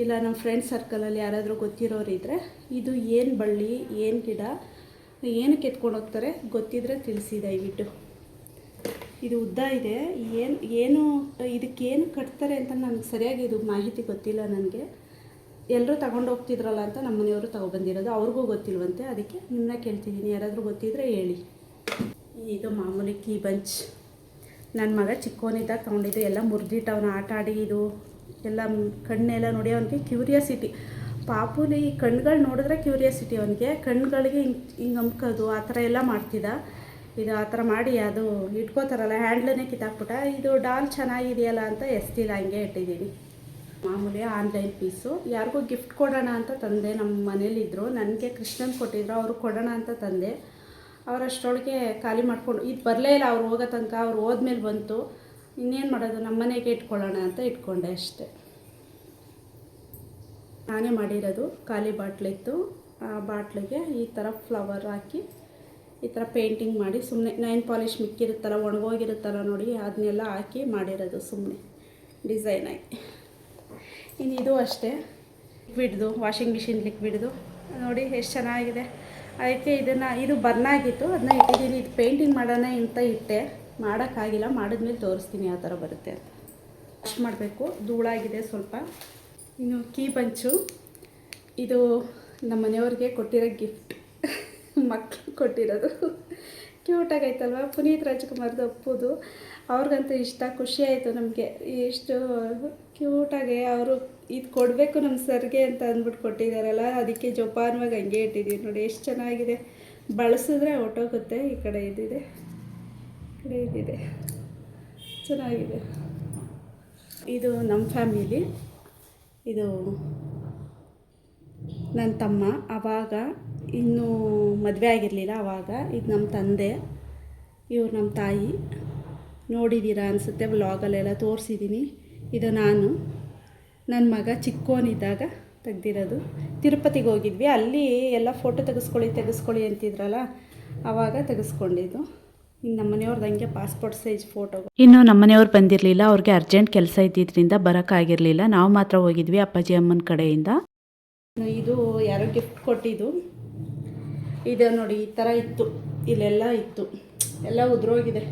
ಇಲ್ಲ ನಮ್ಮ ಫ್ರೆಂಡ್ಸ್ ಸರ್ಕಲಲ್ಲಿ ಯಾರಾದರೂ ಗೊತ್ತಿರೋರು ಇದ್ದರೆ, ಇದು ಏನು ಬಳ್ಳಿ, ಏನು ಗಿಡ, ಏನಕ್ಕೆ ಎತ್ಕೊಂಡು ಹೋಗ್ತಾರೆ ಗೊತ್ತಿದ್ರೆ ತಿಳಿಸಿ ದಯವಿಟ್ಟು. ಇದು ಉದ್ದ ಇದೆ, ಏನು ಇದಕ್ಕೇನು ಕಟ್ತಾರೆ ಅಂತ ನನಗೆ ಸರಿಯಾಗಿ ಇದು ಮಾಹಿತಿ ಗೊತ್ತಿಲ್ಲ ನನಗೆ. ಎಲ್ಲರೂ ತಗೊಂಡು ಹೋಗ್ತಿದ್ರಲ್ಲ ಅಂತ ನಮ್ಮ ಮನೆಯವರು ತಗೊಬಂದಿರೋದು, ಅವ್ರಿಗೂ ಗೊತ್ತಿಲ್ವಂತೆ. ಅದಕ್ಕೆ ನಿಮ್ಮನ್ನ ಕೇಳ್ತಿದ್ದೀನಿ, ಯಾರಾದರೂ ಗೊತ್ತಿದ್ದರೆ ಹೇಳಿ. ಇದು ಮಾಮೂಲಿ ಕೀ ಬಂಚ್. ನನ್ನ ಮಗ ಚಿಕ್ಕವನಿದ್ದಾಗ ತೊಗೊಂಡಿದ್ದು, ಎಲ್ಲ ಮುರಿದಿಟ್ಟು ಅವನ ಆಟ ಆಡಿ ಇದು ಎಲ್ಲ ಕಣ್ಣೆಲ್ಲ ನೋಡಿ ಅವನಿಗೆ ಕ್ಯೂರಿಯಾಸಿಟಿ. ಪಾಪುಲಿ ಕಣ್ಗಳು ನೋಡಿದ್ರೆ ಕ್ಯೂರಿಯಾಸಿಟಿ ಅವನಿಗೆ, ಕಣ್ಗಳಿಗೆ ಹಿಂಗೆ ಅಂಬ್ಕೋದು ಆ ಥರ ಎಲ್ಲ ಮಾಡ್ತಿದ್ದ. ಇದು ಆ ಥರ ಮಾಡಿ ಅದು ಇಟ್ಕೋತಾರಲ್ಲ, ಹ್ಯಾಂಡ್ಲನ್ನೇ ಕಿತ್ತಾಕ್ಬಿಟ್ಟ. ಇದು ಡಾಲ್ ಚೆನ್ನಾಗಿದೆಯಲ್ಲ ಅಂತ ಎಸ್ತಿಲ್ಲ, ಹಂಗೆ ಇಟ್ಟಿದ್ದೀನಿ. ಮಾಮೂಲಿ ಆನ್ಲೈನ್ ಪೀಸು. ಯಾರಿಗೂ ಗಿಫ್ಟ್ ಕೊಡೋಣ ಅಂತ ತಂದೆ, ನಮ್ಮ ಮನೇಲಿದ್ದರು, ನನಗೆ ಕೃಷ್ಣನ್ ಕೊಟ್ಟಿದ್ರು, ಅವರು ಕೊಡೋಣ ಅಂತ ತಂದೆ. ಅವರಷ್ಟರೊಳಗೆ ಖಾಲಿ ಮಾಡಿಕೊಂಡು ಇದು ಬರಲೇ ಇಲ್ಲ. ಅವ್ರು ಹೋಗೋ ತನಕ, ಅವ್ರು ಹೋದ್ಮೇಲೆ ಬಂತು. ಇನ್ನೇನು ಮಾಡೋದು, ನಮ್ಮ ಮನೆಗೆ ಇಟ್ಕೊಳ್ಳೋಣ ಅಂತ ಇಟ್ಕೊಂಡೆ ಅಷ್ಟೆ. ನಾನೇ ಮಾಡಿರೋದು. ಖಾಲಿ ಬಾಟ್ಲಿತ್ತು, ಆ ಬಾಟ್ಲಿಗೆ ಈ ಥರ ಫ್ಲವರ್ ಹಾಕಿ ಈ ಥರ ಪೇಂಟಿಂಗ್ ಮಾಡಿ, ಸುಮ್ಮನೆ ನೈನ್ ಪಾಲಿಶ್ ಮಿಕ್ಕಿರುತ್ತಲ್ಲ, ಒಣಗೋಗಿರುತ್ತಲ್ಲ ನೋಡಿ, ಅದನ್ನೆಲ್ಲ ಹಾಕಿ ಮಾಡಿರೋದು ಸುಮ್ಮನೆ ಡಿಸೈನಾಗಿ. ಇನ್ನು ಇದು ಅಷ್ಟೇ, ಲಿಕ್ವಿಡ್ದು, ವಾಷಿಂಗ್ ಮಿಷಿನ್ ಲಿಕ್ವಿಡ್ದು ನೋಡಿ ಎಷ್ಟು ಚೆನ್ನಾಗಿದೆ. ಅದಕ್ಕೆ ಇದು ಬರ್ನಾಗಿತ್ತು, ಅದನ್ನ ಇಟ್ಟಿದ್ದೀನಿ. ಇದು ಪೇಂಟಿಂಗ್ ಮಾಡೋಣ ಅಂತ ಇಟ್ಟೆ, ಮಾಡೋಕ್ಕಾಗಿಲ್ಲ. ಮಾಡಿದ್ಮೇಲೆ ತೋರಿಸ್ತೀನಿ ಯಾವ ಥರ ಬರುತ್ತೆ ಅಂತ. ವಾಶ್ ಮಾಡಬೇಕು, ಧೂಳಾಗಿದೆ ಸ್ವಲ್ಪ. ಇನ್ನು ಕೀ ಬಂಚು, ಇದು ನಮ್ಮ ಮನೆಯವ್ರಿಗೆ ಕೊಟ್ಟಿರೋ ಗಿಫ್ಟ್, ಮಕ್ಕಳು ಕೊಟ್ಟಿರೋದು. ಕ್ಯೂಟಾಗೈತಲ್ವ, ಪುನೀತ್ ರಾಜ್ಕುಮಾರ್ದು ಅಪ್ಪುದು. ಅವ್ರಿಗಂತೂ ಇಷ್ಟ, ಖುಷಿಯಾಯಿತು ನಮಗೆ. ಎಷ್ಟು ಕ್ಯೂಟಾಗಿ ಅವರು ಇದು ಕೊಡಬೇಕು ನಮ್ಮ ಸರ್ಗೆ ಅಂತ ಅಂದ್ಬಿಟ್ಟು ಕೊಟ್ಟಿದ್ದಾರಲ್ಲ, ಅದಕ್ಕೆ ಜೋಪಾನವಾಗಿ ಹಂಗೆ ಇಟ್ಟಿದ್ದೀವಿ ನೋಡಿ. ಎಷ್ಟು ಚೆನ್ನಾಗಿದೆ, ಬಳಸಿದ್ರೆ ಹೊಟ್ಟೋಗುತ್ತೆ. ಈ ಕಡೆ ಇದಿದೆ, ಈ ಕಡೆ ಇದಿದೆ, ಚೆನ್ನಾಗಿದೆ. ಇದು ನಮ್ಮ ಫ್ಯಾಮಿಲಿ. ಇದು ನನ್ನ ತಮ್ಮ, ಆವಾಗ ಇನ್ನೂ ಮದುವೆ ಆಗಿರಲಿಲ್ಲ ಆವಾಗ. ಇದು ನಮ್ಮ ತಂದೆ, ಇವ್ರು ನಮ್ಮ ತಾಯಿ. ನೋಡಿದ್ದೀರಾ ಅನಿಸುತ್ತೆ, ವ್ಲಾಗಲ್ಲೆಲ್ಲ ತೋರಿಸಿದ್ದೀನಿ. ಇದು ನಾನು, ನನ್ನ ಮಗ ಚಿಕ್ಕವನಿದ್ದಾಗ ತೆಗ್ದಿರೋದು. ತಿರುಪತಿಗೆ ಹೋಗಿದ್ವಿ, ಅಲ್ಲಿ ಎಲ್ಲ ಫೋಟೋ ತೆಗೆಸ್ಕೊಳ್ಳಿ ಅಂತಿದ್ರಲ್ಲ, ಆವಾಗ ತೆಗೆಸ್ಕೊಂಡಿದ್ದು. ಇನ್ನು ನಮ್ಮ ಮನೆಯವ್ರದ್ದು ಹಂಗೆ ಪಾಸ್ಪೋರ್ಟ್ ಸೈಜ್ ಫೋಟೋ. ಇನ್ನು ನಮ್ಮ ಮನೆಯವ್ರು ಬಂದಿರಲಿಲ್ಲ, ಅವ್ರಿಗೆ ಅರ್ಜೆಂಟ್ ಕೆಲಸ ಇದ್ದಿದ್ದರಿಂದ ಬರೋಕ್ಕಾಗಿರಲಿಲ್ಲ. ನಾವು ಮಾತ್ರ ಹೋಗಿದ್ವಿ ಅಪ್ಪಾಜಿ ಅಮ್ಮನ ಕಡೆಯಿಂದ. ಇದು ಯಾರೋ ಗಿಫ್ಟ್ ಕೊಟ್ಟಿದ್ದು. ಇದು ನೋಡಿ, ಈ ಥರ ಇತ್ತು, ಇಲ್ಲೆಲ್ಲ ಇತ್ತು, ಎಲ್ಲ ಉದುರೋಗಿದೆ.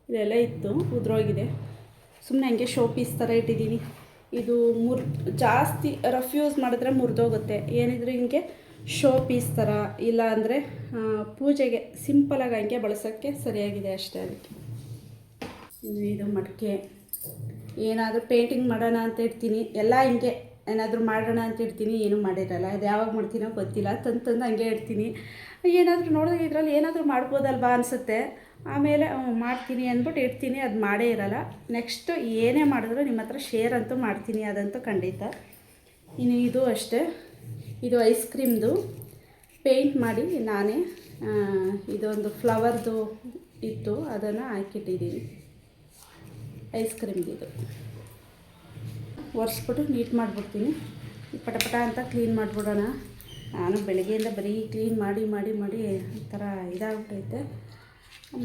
ಇಲ್ಲೆಲ್ಲ ಇತ್ತು, ಉದುರೋಗಿದೆ. ಸುಮ್ಮನೆ ಹಂಗೆ ಶೋ ಪೀಸ್ ಥರ ಇಟ್ಟಿದ್ದೀನಿ. ಇದು ಜಾಸ್ತಿ ರಫ್ ಯೂಸ್ ಮಾಡಿದ್ರೆ ಮುರಿದೋಗುತ್ತೆ. ಏನಿದ್ರು ಹಿಂಗೆ ಶೋ ಪೀಸ್ ಥರ, ಇಲ್ಲ ಅಂದರೆ ಪೂಜೆಗೆ ಸಿಂಪಲಾಗಿ ಹಂಗೆ ಬಳಸೋಕ್ಕೆ ಸರಿಯಾಗಿದೆ ಅಷ್ಟೇ. ಅದಕ್ಕೆ ಇದು ಮಡಿಕೆ, ಏನಾದರೂ ಪೇಂಟಿಂಗ್ ಮಾಡೋಣ ಅಂತ ಇಡ್ತೀನಿ, ಎಲ್ಲ ಹಿಂಗೆ ಏನಾದರೂ ಮಾಡೋಣ ಅಂತ ಇಡ್ತೀನಿ, ಏನೂ ಮಾಡಿರಲ್ಲ. ಅದು ಯಾವಾಗ ಮಾಡ್ತೀನೋ ಗೊತ್ತಿಲ್ಲ, ತಂದು ಹಂಗೆ ಇಡ್ತೀನಿ. ಏನಾದರೂ ನೋಡಿದ್ರೆ ಇದರಲ್ಲಿ ಏನಾದರೂ ಮಾಡ್ಬೋದಲ್ವಾ ಅನಿಸುತ್ತೆ. ಆಮೇಲೆ ಮಾಡ್ತೀನಿ ಅಂದ್ಬಿಟ್ಟು ಇಡ್ತೀನಿ, ಅದು ಮಾಡೇ ಇರೋಲ್ಲ. ನೆಕ್ಸ್ಟು ಏನೇ ಮಾಡಿದ್ರು ನಿಮ್ಮ ಹತ್ರ ಶೇರ್ ಅಂತೂ ಮಾಡ್ತೀನಿ, ಅದಂತೂ ಖಂಡಿತ. ಇನ್ನು ಇದು ಅಷ್ಟೇ, ಇದು ಐಸ್ ಕ್ರೀಮ್ದು ಪೇಂಟ್ ಮಾಡಿ ನಾನೇ ಇದೊಂದು ಫ್ಲವರ್ದು ಇತ್ತು, ಅದನ್ನು ಹಾಕಿಟ್ಟಿದ್ದೀನಿ. ಐಸ್ ಕ್ರೀಮ್ದಿದು ಒರೆಸ್ಬಿಟ್ಟು ನೀಟ್ ಮಾಡಿಬಿಡ್ತೀನಿ. ಪಟ ಅಂತ ಕ್ಲೀನ್ ಮಾಡಿಬಿಡೋಣ. ನಾನು ಬೆಳಗ್ಗೆಯಿಂದ ಬರೀ ಕ್ಲೀನ್ ಮಾಡಿ ಒಂಥರ ಇದಾಗ್ಬಿಟ್ಟೈತೆ.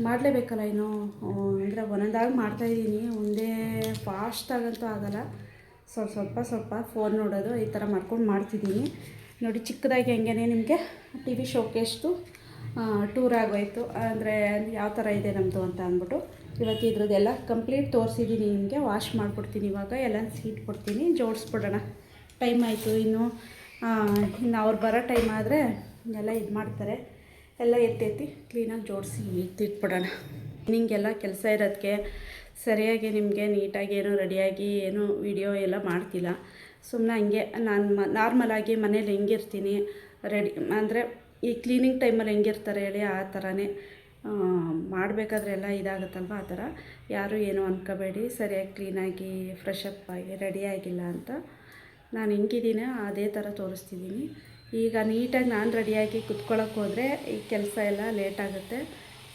ಮಾಡಲೇಬೇಕಲ್ಲ, ಇನ್ನು ಅಂದರೆ ಒಂದೊಂದಾಗಿ ಮಾಡ್ತಾಯಿದ್ದೀನಿ, ಒಂದೇ ಫಾಸ್ಟಾಗಂತೂ ಆಗೋಲ್ಲ. ಸ್ವಲ್ಪ ಫೋನ್ ನೋಡೋದು ಈ ಥರ ಮಾಡ್ತಿದ್ದೀನಿ. ನೋಡಿ, ಚಿಕ್ಕದಾಗಿ ಹಂಗೆ ನಿಮಗೆ ಟಿ ವಿ ಶೋಕೇಸ್ದು ಟೂರ್ ಆಗೋಯಿತು. ಅಂದರೆ ಯಾವ ಥರ ಇದೆ ನಮ್ಮದು ಅಂತ ಅಂದ್ಬಿಟ್ಟು ಇವತ್ತು ಇದ್ರದ್ದೆಲ್ಲ ಕಂಪ್ಲೀಟ್ ತೋರಿಸಿದ್ದೀನಿ ನಿಮಗೆ. ವಾಶ್ ಮಾಡಿಬಿಡ್ತೀನಿ, ಇವಾಗ ಎಲ್ಲ ಇಟ್ಬಿಡ್ತೀನಿ, ಜೋಡಿಸ್ಬಿಡೋಣ. ಟೈಮ್ ಆಯಿತು, ಇನ್ನು ಅವ್ರು ಬರೋ ಟೈಮ್ ಆದರೆ ಎಲ್ಲ ಇದು ಮಾಡ್ತಾರೆ. ಎಲ್ಲ ಎತ್ತಿ ಕ್ಲೀನಾಗಿ ಜೋಡಿಸಿ ಇಟ್ಬಿಡೋಣ. ನಿಮಗೆಲ್ಲ ಕೆಲಸ ಇರೋದಕ್ಕೆ ಸರಿಯಾಗಿ ನಿಮಗೆ ನೀಟಾಗಿ ಏನೋ ರೆಡಿಯಾಗಿ ಏನು ವಿಡಿಯೋ ಎಲ್ಲ ಮಾಡ್ತಿಲ್ಲ. ಸುಮ್ಮನೆ ಹಂಗೆ ನಾನು ನಾರ್ಮಲಾಗಿ ಮನೇಲಿ ಹೆಂಗಿರ್ತೀನಿ ರೆಡಿ, ಅಂದರೆ ಈ ಕ್ಲೀನಿಂಗ್ ಟೈಮಲ್ಲಿ ಹೆಂಗಿರ್ತಾರೆ ಹೇಳಿ, ಆ ಥರನೇ ಮಾಡಬೇಕಾದ್ರೆ ಎಲ್ಲ ಇದಾಗುತ್ತಲ್ವ, ಆ ಥರ. ಯಾರೂ ಏನೂ ಅಂದ್ಕೋಬೇಡಿ, ಸರಿಯಾಗಿ ಕ್ಲೀನಾಗಿ ಫ್ರೆಶ್ ಅಪ್ ಆಗಿ ರೆಡಿಯಾಗಿಲ್ಲ ಅಂತ. ನಾನು ಹೆಂಗಿದ್ದೀನೋ ಅದೇ ಥರ ತೋರಿಸ್ತಿದ್ದೀನಿ. ಈಗ ನೀಟಾಗಿ ನಾನು ರೆಡಿಯಾಗಿ ಕುತ್ಕೊಳ್ಳೋಕೆ ಹೋದರೆ ಈ ಕೆಲಸ ಎಲ್ಲ ಲೇಟಾಗುತ್ತೆ.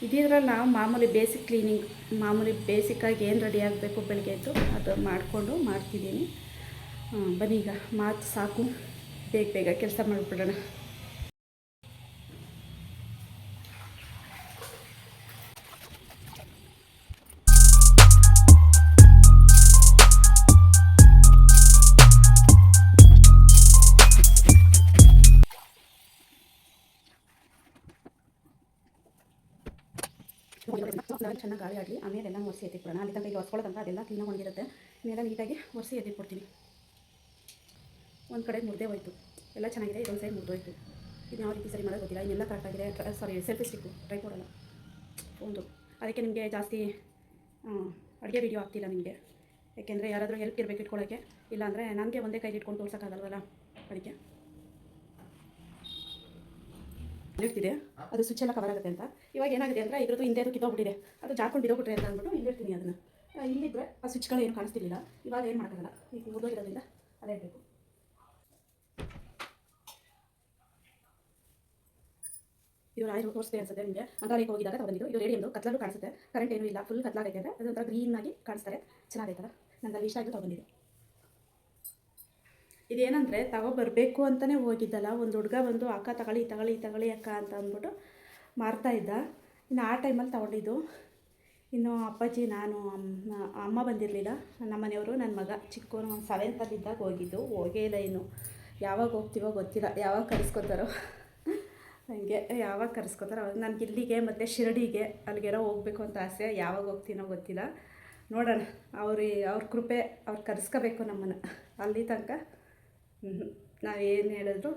ಇದಿದ್ರಲ್ಲಿ ನಾವು ಮಾಮೂಲಿ ಬೇಸಿಕ್ ಕ್ಲೀನಿಂಗ್, ಮಾಮೂಲಿ ಬೇಸಿಕ್ಕಾಗಿ ಏನು ರೆಡಿ ಆಗಬೇಕು ಬೆಳಗ್ಗೆ ಎದ್ದು ಅದು ಮಾಡಿಕೊಂಡು ಮಾಡ್ತಿದ್ದೀನಿ. ಬನ್ನಿ, ಈಗ ಮಾತು ಸಾಕು, ಬೇಗ ಕೆಲಸ ಮಾಡಿಬಿಡೋಣ. ಚೆನ್ನಾಗಿ ಗಾಳಿ ಆಡಲಿ, ಆಮೇಲೆ ಎಲ್ಲ ಒರೆಸಿ ಎತ್ತಿಟ್ಬಿಡೋಣ. ಅಲ್ಲಿ ತನಕ ಈಗ ಒರೆಸ್ಕೊಳ್ಳೋದಂತ ಅದೆಲ್ಲ ಕ್ಲೀನಾಗಿ ಒಣಗಿರುತ್ತೆ. ಇನ್ನೆಲ್ಲ ನೀಟಾಗಿ ಒರೆಸಿ ಎತ್ತಿಟ್ಬಿಡ್ತೀನಿ. ಒಂದು ಕಡೆ ಮುರಿದೇ ಹೋಯ್ತು, ಎಲ್ಲ ಚೆನ್ನಾಗಿದೆ, ಇದೊಂದು ಸೈಡ್ ಮುರಿದೋಯ್ತು. ಇದು ಯಾವ ರೀತಿ ಸರಿ ಮಾಡೋದು ಗೊತ್ತಿಲ್ಲ. ಇನ್ನೆಲ್ಲ ಕರೆಕ್ಟಾಗಿದೆ. ಸೆಲ್ಫಿ ಸ್ಟಿಕ್ಕು ಟ್ರೈ ಕೊಡೋಲ್ಲ ಒಂದು. ಅದಕ್ಕೆ ನಿಮಗೆ ಜಾಸ್ತಿ ಅಡುಗೆ ವೀಡಿಯೋ ಆಗ್ತಿಲ್ಲ ನಿಮಗೆ, ಯಾಕೆಂದರೆ ಯಾರಾದರೂ ಹೆಲ್ಪ್ ಇರಬೇಕು ಇಟ್ಕೊಳ್ಳೋಕ್ಕೆ. ಇಲ್ಲಾಂದರೆ ನನಗೆ ಒಂದೇ ಕೈಲಿ ಇಟ್ಕೊಂಡು ತೋರ್ಸೋಕ್ಕಾಗಲ್ವಲ್ಲ, ಅದಕ್ಕೆ ಇರ್ತಿದೆ. ಅದು ಸ್ವಿಚ್ ಎಲ್ಲ ಕವರ್ ಆಗುತ್ತೆ ಅಂತ. ಇವಾಗ ಏನಾಗಿದೆ ಅಂದರೆ ಇದ್ರದ್ದು ಹಿಂದೆ ಕಿತ್ತೋಗ್ಬಿಟ್ಟಿದೆ, ಅದು ಜಾಕೊಂಡು ಬಿದ್ದೋಗ್ಬಿಟ್ರೆ ಅಂತ ಅಂದ್ಬಿಟ್ಟು ಇಲ್ಲಿರ್ತೀನಿ. ಅದನ್ನು ಇಲ್ಲಿದ್ದರೆ ಆ ಸ್ವಿಚ್ಗಳು ಏನು ಕಾಣಿಸ್ತಿರ್ಲಿಲ್ಲ. ಇವಾಗ ಏನು ಮಾಡೋಕ್ಕಾಗಲ್ಲ, ಈಗ ಮುರಿದೋಗಿರೋದ್ರಿಂದ ಅದೇ ಇರಬೇಕು. ಇದು ರಾಯರು ತೋರಿಸ್ತೆ ಅನ್ಸುತ್ತೆ ನಿಮಗೆ. ಮಂತ್ರಾಲಯಕ್ಕೆ ಹೋಗಿದಾಗ ತಗೊಂಡಿದ್ದು. ಇದು ರೇಡಿಯಮ್ದು, ಕತ್ಲಲ್ಲೂ ಕಾಣಿಸುತ್ತೆ, ಕರೆಂಟ್ ಏನೂ ಇಲ್ಲ, ಫುಲ್ ಕತ್ಲಾಗೈತೆ ಅಂದರೆ ಅದೊಂಥರ ಗ್ರೀನಾಗಿ ಕಾಣಿಸ್ತಾರೆ, ಚೆನ್ನಾಗೈತಲ್ಲ. ನನಗೆ ಇಷ್ಟ ಆಯಿತು, ತಗೊಂಡಿದ್ದು. ಇದೇನಂದರೆ ಬರಬೇಕು ಅಂತಲೇ ಹೋಗಿದ್ದಲ್ಲ, ಒಂದು ಹುಡುಗ ಬಂದು ಅಕ್ಕ ತಗೊಳ್ಳಿ ಅಕ್ಕ ಅಂತ ಅಂದ್ಬಿಟ್ಟು ಮಾರ್ತಾಯಿದ್ದ. ಇನ್ನು ಆ ಟೈಮಲ್ಲಿ ತಗೊಂಡಿದ್ದು. ಇನ್ನು ಅಪ್ಪಾಜಿ, ನಾನು, ಅಮ್ಮ ಬಂದಿರಲಿಲ್ಲ, ನಮ್ಮ ಮನೆಯವರು, ನನ್ನ ಮಗ ಚಿಕ್ಕವನು 7th ಇದ್ದಾಗ ಹೋಗಿದ್ದು. ಹೋಗೇ ಇಲ್ಲ, ಇನ್ನು ಯಾವಾಗ ಹೋಗ್ತೀವೋ ಗೊತ್ತಿಲ್ಲ, ಯಾವಾಗ ಕರೆಸ್ಕೊತಾರೋ ಹಂಗೆ. ಯಾವಾಗ ಕರೆಸ್ಕೊತಾರೋ ಅವಾಗ. ನನಗೆ ಇಲ್ಲಿಗೆ ಮತ್ತು ಶಿರಡಿಗೆ ಅಲ್ಲಿಗೆಲ್ಲ ಹೋಗಬೇಕು ಅಂತ ಆಸೆ. ಯಾವಾಗ ಹೋಗ್ತೀನೋ ಗೊತ್ತಿಲ್ಲ, ನೋಡೋಣ. ಅವ್ರ ಕೃಪೆ, ಅವ್ರು ಕರೆಸ್ಕೋಬೇಕು ನಮ್ಮನ್ನು. ಅಲ್ಲಿ ತನಕ ನಾವೇನು ಹೇಳಿದ್ರು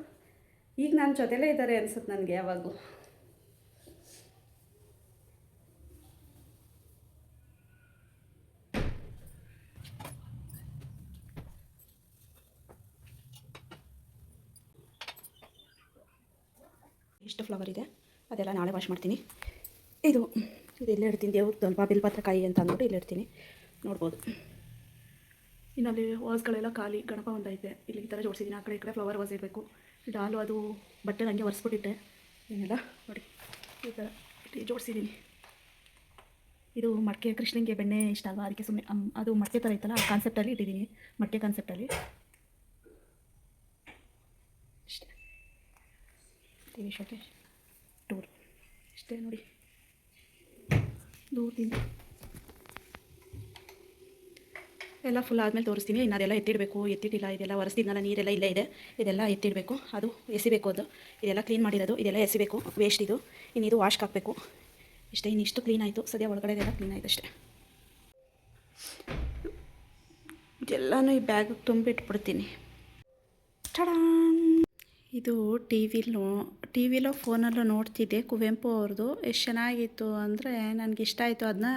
ಈಗ ನನ್ನ ಜೊತೆಲೇ ಇದ್ದಾರೆ ಅನ್ಸುತ್ತೆ ನನಗೆ ಯಾವಾಗಲೂ. ಇಷ್ಟು ಫ್ಲವರ್ ಇದೆ, ಅದೆಲ್ಲ ನಾಳೆ ವಾಶ್ ಮಾಡ್ತೀನಿ. ಇದು ಇಲ್ಲೇ ಇಡ್ತೀನಿ, ದೇವ್ರದ್ದು ಸ್ವಲ್ಪ ಬಿಲ್ಪತ್ರಕಾಯಿ ಅಂತ ಅಂದ್ಬಿಟ್ಟು ಇಲ್ಲಿ ಇಡ್ತೀನಿ, ನೋಡ್ಬೋದು. ಇನ್ನಲ್ಲಿ ವಾಸ್ಗಳೆಲ್ಲ ಖಾಲಿ, ಗಣಪ ಒಂದೈತೆ, ಇಲ್ಲಿ ಈ ಥರ ಜೋಡಿಸಿದ್ದೀನಿ. ಆ ಕಡೆ ಈ ಕಡೆ ಫ್ಲವರ್ ವಾಸ್ ಇರಬೇಕು. ಡಾಲು ಅದು ಬಟ್ಟೆ ನನಗೆ ಒರೆಸ್ಬಿಟ್ಟಿಟ್ಟೆ, ಏನೆಲ್ಲ ನೋಡಿ ಈ ಥರ ಜೋಡಿಸಿದ್ದೀನಿ. ಇದು ಮಡಿಕೆ ಕೃಷ್ಣನಿಗೆ ಬೆಣ್ಣೆ ಇಷ್ಟ ಅಲ್ವಾ, ಅದಕ್ಕೆ ಸುಮ್ಮನೆ ಅದು ಮಡಿಕೆ ಥರ ಇತ್ತಲ್ಲ ಆ ಕಾನ್ಸೆಪ್ಟಲ್ಲಿ ಇಟ್ಟಿದ್ದೀನಿ, ಮಡಿಕೆ ಕಾನ್ಸೆಪ್ಟಲ್ಲಿ ಅಷ್ಟೇ. ಟಿ ವಿ ಶೋಗೆ ಟೂರ್ ಇಷ್ಟೇ ನೋಡಿ, ದೂರದಿಂದ ಎಲ್ಲ ಫುಲ್ ಆದಮೇಲೆ ತೋರಿಸ್ತೀನಿ. ಇನ್ನು ಅದೆಲ್ಲ ಎತ್ತಿಡಬೇಕು, ಎತ್ತಿಟ್ಟಿಲ್ಲ, ಇದೆಲ್ಲ ಒರೆಸ್ತಿದ್ನಲ್ಲ ನೀರೆಲ್ಲ ಇಲ್ಲೇ ಇದೆ, ಇದೆಲ್ಲ ಎತ್ತಿಡಬೇಕು, ಅದು ಎಸಿಬೇಕು, ಅದು ಇದೆಲ್ಲ ಕ್ಲೀನ್ ಮಾಡಿರೋದು, ಇದೆಲ್ಲ ಎಸಿಬೇಕು, ವೇಸ್ಟ್ ಇದು. ಇನ್ನು ಇದು ವಾಶ್ಗೆ ಹಾಕಬೇಕು ಇಷ್ಟೇ. ಇನ್ನಿಷ್ಟು ಕ್ಲೀನ್ ಆಯಿತು, ಸದ್ಯ ಒಳಗಡೆದೆಲ್ಲ ಕ್ಲೀನ್ ಆಯಿತು ಅಷ್ಟೇ. ಇದೆಲ್ಲನೂ ಈ ಬ್ಯಾಗಿಗೆ ತುಂಬಿಟ್ಬಿಡ್ತೀನಿ. ಇದು ಟಿ ವಿಲೋ ಫೋನಲ್ಲೂ ನೋಡ್ತಿದ್ದೆ, ಕುವೆಂಪು ಅವ್ರದ್ದು. ಎಷ್ಟು ಚೆನ್ನಾಗಿತ್ತು ಅಂದರೆ ನನಗೆ ಇಷ್ಟ ಆಯಿತು. ಅದನ್ನ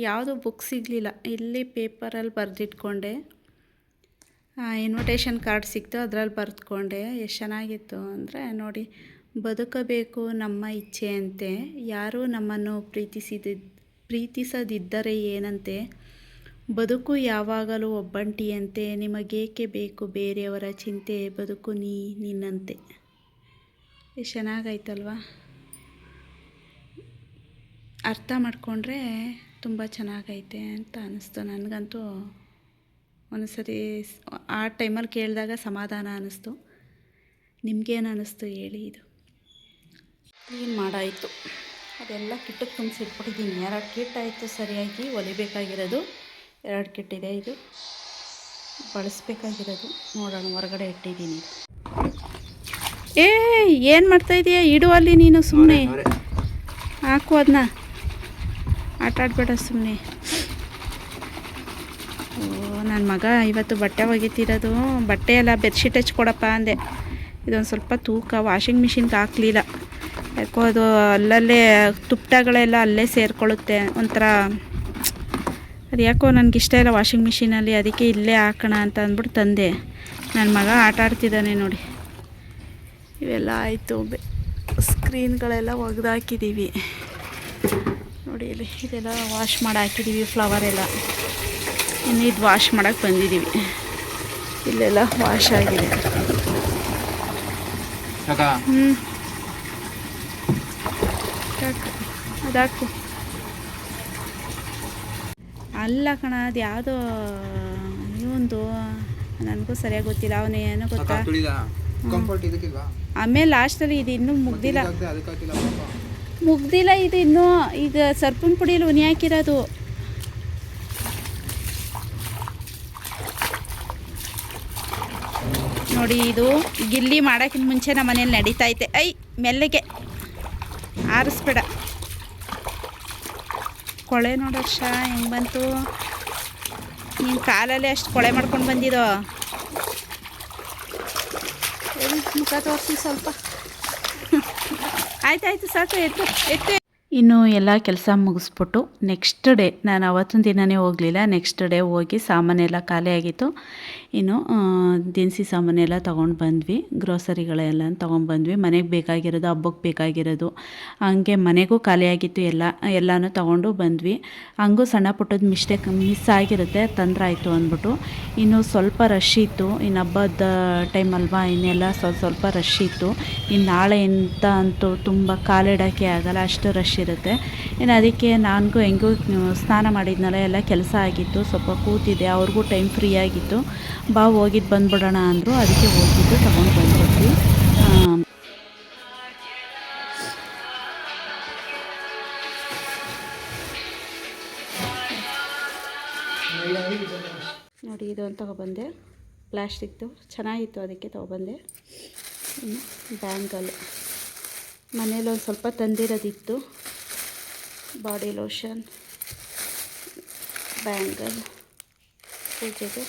ಯಾವುದೂ ಬುಕ್ ಸಿಗಲಿಲ್ಲ, ಇಲ್ಲಿ ಪೇಪರಲ್ಲಿ ಬರೆದಿಟ್ಕೊಂಡೆ, ಇನ್ವಿಟೇಷನ್ ಕಾರ್ಡ್ ಸಿಕ್ತು, ಅದರಲ್ಲಿ ಬರೆದುಕೊಂಡೆ. ಎಷ್ಟು ಚೆನ್ನಾಗಿತ್ತು ಅಂದರೆ ನೋಡಿ, ಬದುಕಬೇಕು ನಮ್ಮ ಇಚ್ಛೆಯಂತೆ, ಯಾರೂ ನಮ್ಮನ್ನು ಪ್ರೀತಿಸದಿದ್ದರೆ ಏನಂತೆ, ಬದುಕು ಯಾವಾಗಲೂ ಒಬ್ಬಂಟಿಯಂತೆ, ನಿಮಗೇಕೆ ಬೇಕು ಬೇರೆಯವರ ಚಿಂತೆ, ಬದುಕು ನಿನ್ನಂತೆ. ಎಷ್ಟು ಚೆನ್ನಾಗೈತಲ್ವ, ಅರ್ಥ ಮಾಡಿಕೊಂಡ್ರೆ ತುಂಬ ಚೆನ್ನಾಗೈತೆ ಅಂತ ಅನ್ನಿಸ್ತು ನನಗಂತೂ. ಒಂದ್ಸರಿ ಆ ಟೈಮಲ್ಲಿ ಕೇಳಿದಾಗ ಸಮಾಧಾನ ಅನ್ನಿಸ್ತು. ನಿಮಗೇನು ಅನ್ನಿಸ್ತು ಹೇಳಿ. ಇದು ಕ್ಲೀನ್ ಮಾಡಾಯಿತು, ಅದೆಲ್ಲ ಕಿಟ್ಟಕ್ಕೆ ತುಂಬಿಸಿಟ್ಬಿಟ್ಟಿದ್ದೀನಿ. 2 ಕಿಟ್ ಆಯಿತು ಸರಿಯಾಗಿ. ಹೊಲಿಬೇಕಾಗಿರೋದು 2 ಕಿಟ್ಟಿದೆ, ಇದು ಬಳಸಬೇಕಾಗಿರೋದು ನೋಡೋಣ. ಹೊರಗಡೆ ಇಟ್ಟಿದ್ದೀನಿ. ಏನು ಮಾಡ್ತಾಯಿದ್ದೀಯ? ಇಡು ಅಲ್ಲಿ ನೀನು, ಸುಮ್ಮನೆ ಹಾಕು ಅದನ್ನ, ಆಟ ಆಡಬೇಡ ಸುಮ್ಮನೆ. ನನ್ನ ಮಗ ಇವತ್ತು ಬಟ್ಟೆ ಒಗಿತಿರೋದು, ಬಟ್ಟೆ ಎಲ್ಲ ಬೆಡ್ಶೀಟ್ ಹಚ್ಕೊಡಪ್ಪ ಅಂದೆ. ಇದೊಂದು ಸ್ವಲ್ಪ ತೂಕ, ವಾಷಿಂಗ್ ಮಿಷಿನ್ಗೆ ಹಾಕಲಿಲ್ಲ. ಯಾಕೋ ಅದು ಅಲ್ಲಲ್ಲೇ ತುಪ್ಪಟಗಳೆಲ್ಲ ಅಲ್ಲೇ ಸೇರಿಕೊಳ್ಳುತ್ತೆ, ಒಂಥರ ಅದು ಯಾಕೋ ನನಗಿಷ್ಟ ಇಲ್ಲ ವಾಷಿಂಗ್ ಮಿಷಿನಲ್ಲಿ. ಅದಕ್ಕೆ ಇಲ್ಲೇ ಹಾಕೋಣ ಅಂತ ಅಂದ್ಬಿಟ್ಟು ತಂದೆ. ನನ್ನ ಮಗ ಆಟ ಆಡ್ತಿದ್ದಾನೆ ನೋಡಿ. ಇವೆಲ್ಲ ಆಯಿತು, ಸ್ಕ್ರೀನ್ಗಳೆಲ್ಲ ಒಗೆದಾಕಿದ್ದೀವಿ ನೋಡಿ. ಇಲ್ಲಿ ಇದೆಲ್ಲ ವಾಶ್ ಮಾಡಿ ಹಾಕಿದ್ದೀವಿ, ಫ್ಲವರ್ ಎಲ್ಲ. ಇನ್ನು ಇದು ವಾಶ್ ಮಾಡೋಕ್ಕೆ ಬಂದಿದ್ದೀವಿ. ಇಲ್ಲೆಲ್ಲ ವಾಶ್ ಆಗಿದೆ. ಅದಾಕು ಅಲ್ಲ ಕಣ, ಅದು ಯಾವುದೋ ಇವೊಂದು ನನಗೂ ಸರಿಯಾಗಿ ಗೊತ್ತಿಲ್ಲ. ಅವನೇನೋ ಗೊತ್ತಾ. ಆಮೇಲೆ ಲಾಸ್ಟಲ್ಲಿ ಇದು ಇನ್ನೂ ಮುಗ್ದಿಲ್ಲ, ಇದು ಇನ್ನೂ. ಈಗ ಸರ್ಪುನ್ ಪುಡಿಯಲ್ಲಿ ಉನಿ ಹಾಕಿರೋದು. ನೋಡಿ, ಇದು ಗಿಲ್ಲಿ ಮಾಡೋಕ್ಕಿಂತ ಮುಂಚೆ ನಮ್ಮ ಮನೇಲಿ ನಡೀತೈತೆ. ಮೆಲ್ಲಗೆ ಆರಿಸ್ಬೇಡ. ಕೊಳೆ ನೋಡೋರ್ಷ ಹೆಂಗೆ ಬಂತು. ನೀನು ಕಾಲಲ್ಲೇ ಅಷ್ಟು ಕೊಳೆ ಮಾಡ್ಕೊಂಡು ಬಂದಿರೋ. ಮುಖ ತೋರಿಸಿ ಸ್ವಲ್ಪ. ಆಯ್ತಾಯ್ತು ಸಾಕು, ಎತ್ತು. ಇನ್ನು ಎಲ್ಲ ಕೆಲಸ ಮುಗಿಸ್ಬಿಟ್ಟು ನೆಕ್ಸ್ಟ್ ಡೇ, ನಾನು ಅವತ್ತಿನ ದಿನವೇ ಹೋಗಲಿಲ್ಲ. ನೆಕ್ಸ್ಟ್ ಡೇ ಹೋಗಿ ಸಾಮಾನೆಲ್ಲ ಖಾಲಿಯಾಗಿತ್ತು. ಇನ್ನು ದಿನಸಿ ಸಾಮಾನೆಲ್ಲ ತೊಗೊಂಡು ಬಂದ್ವಿ, ಗ್ರೋಸರಿಗಳೆಲ್ಲ ತೊಗೊಂಡ್ಬಂದ್ವಿ. ಮನೆಗೆ ಬೇಕಾಗಿರೋದು, ಹಬ್ಬಕ್ಕೆ ಬೇಕಾಗಿರೋದು, ಹಂಗೆ ಮನೆಗೂ ಖಾಲಿಯಾಗಿತ್ತು. ಎಲ್ಲನೂ ತೊಗೊಂಡು ಬಂದ್ವಿ. ಹಂಗೂ ಸಣ್ಣ ಪುಟ್ಟದ ಮಿಸ್ ಆಗಿರುತ್ತೆ, ತೊಂದರೆ ಆಯಿತು ಅಂದ್ಬಿಟ್ಟು. ಇನ್ನು ಸ್ವಲ್ಪ ರಶ್ ಇತ್ತು, ಇನ್ನು ಹಬ್ಬದ ಟೈಮ್ ಅಲ್ವಾ, ಇನ್ನೆಲ್ಲ ಸ್ವಲ್ಪ ರಶ್ ಇತ್ತು. ಇನ್ನು ನಾಳೆ ಅಂತೂ ತುಂಬ ಕಾಲಿಡೋಕ್ಕೆ ಆಗಲ್ಲ, ಅಷ್ಟು ರಶ್ ಇರುತ್ತೆ. ಇನ್ನು ಅದಕ್ಕೆ ನನಗೂ ಹೆಂಗೂ ಸ್ನಾನ ಮಾಡಿದ್ನಲ್ಲ, ಎಲ್ಲ ಕೆಲಸ ಆಗಿತ್ತು, ಸ್ವಲ್ಪ ಕೂತಿದ್ದೆ. ಅವ್ರಿಗೂ ಟೈಮ್ ಫ್ರೀ ಆಗಿತ್ತು. ಬಾ ಹೋಗಿದ್ದು ಬಂದ್ಬಿಡೋಣ ಅಂದರು. ಅದಕ್ಕೆ ಹೋಗಿದ್ದು ತಗೊಂಡು ಬಂದ್ಬಿಟ್ವಿ. ನೋಡಿ, ಇದೊಂದು ತೊಗೊಬಂದೆ, ಪ್ಲಾಸ್ಟಿಕ್ದು ಚೆನ್ನಾಗಿತ್ತು, ಅದಕ್ಕೆ ತೊಗೊಬಂದೆ. ಇನ್ನು ಬ್ಯಾಂಗಲ್ ಮನೇಲಿ ಒಂದು ಸ್ವಲ್ಪ ತಂದಿರೋದಿತ್ತು. ಬಾಡಿ ಲೋಷನ್, ಬ್ಯಾಂಗಲ್ ಪೂಜೆಗೆ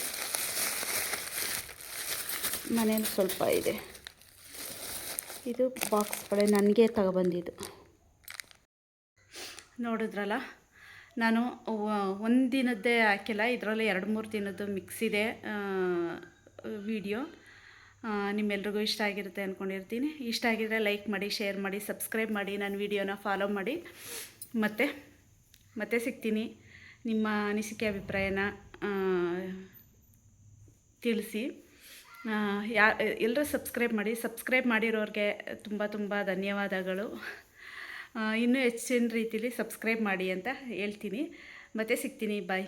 ಮನೇಲಿ ಸ್ವಲ್ಪ ಇದೆ. ಇದು ಬಾಕ್ಸ್ಗಳೇ ನನಗೆ ತಗೊಬಂದಿದ್ದು. ನೋಡಿದ್ರಲ್ಲ, ನಾನು ಒಂದು ದಿನದ್ದೇ ಹಾಕಿಲ್ಲ, ಇದರಲ್ಲಿ 2-3 ದಿನದ್ದು ಮಿಕ್ಸ್ ಇದೆ ವಿಡಿಯೋ. ನಿಮ್ಮೆಲ್ರಿಗೂ ಇಷ್ಟ ಆಗಿರುತ್ತೆ ಅಂದ್ಕೊಂಡಿರ್ತೀನಿ. ಇಷ್ಟ ಆಗಿದ್ರೆ ಲೈಕ್ ಮಾಡಿ, ಶೇರ್ ಮಾಡಿ, ಸಬ್ಸ್ಕ್ರೈಬ್ ಮಾಡಿ, ನನ್ನ ವಿಡಿಯೋನ ಫಾಲೋ ಮಾಡಿ. ಮತ್ತೆ ಸಿಗ್ತೀನಿ. ನಿಮ್ಮ ಅನಿಸಿಕೆ ಅಭಿಪ್ರಾಯನ ತಿಳಿಸಿ. ಎಲ್ಲರೂ ಸಬ್ಸ್ಕ್ರೈಬ್ ಮಾಡಿ. ಸಬ್ಸ್ಕ್ರೈಬ್ ಮಾಡಿರೋರಿಗೆ ತುಂಬ ಧನ್ಯವಾದಗಳು. ಇನ್ನೂ ಹೆಚ್ಚಿನ ರೀತಿಲಿ ಸಬ್ಸ್ಕ್ರೈಬ್ ಮಾಡಿ ಅಂತ ಹೇಳ್ತೀನಿ. ಮತ್ತೆ ಸಿಗ್ತೀನಿ. ಬಾಯ್.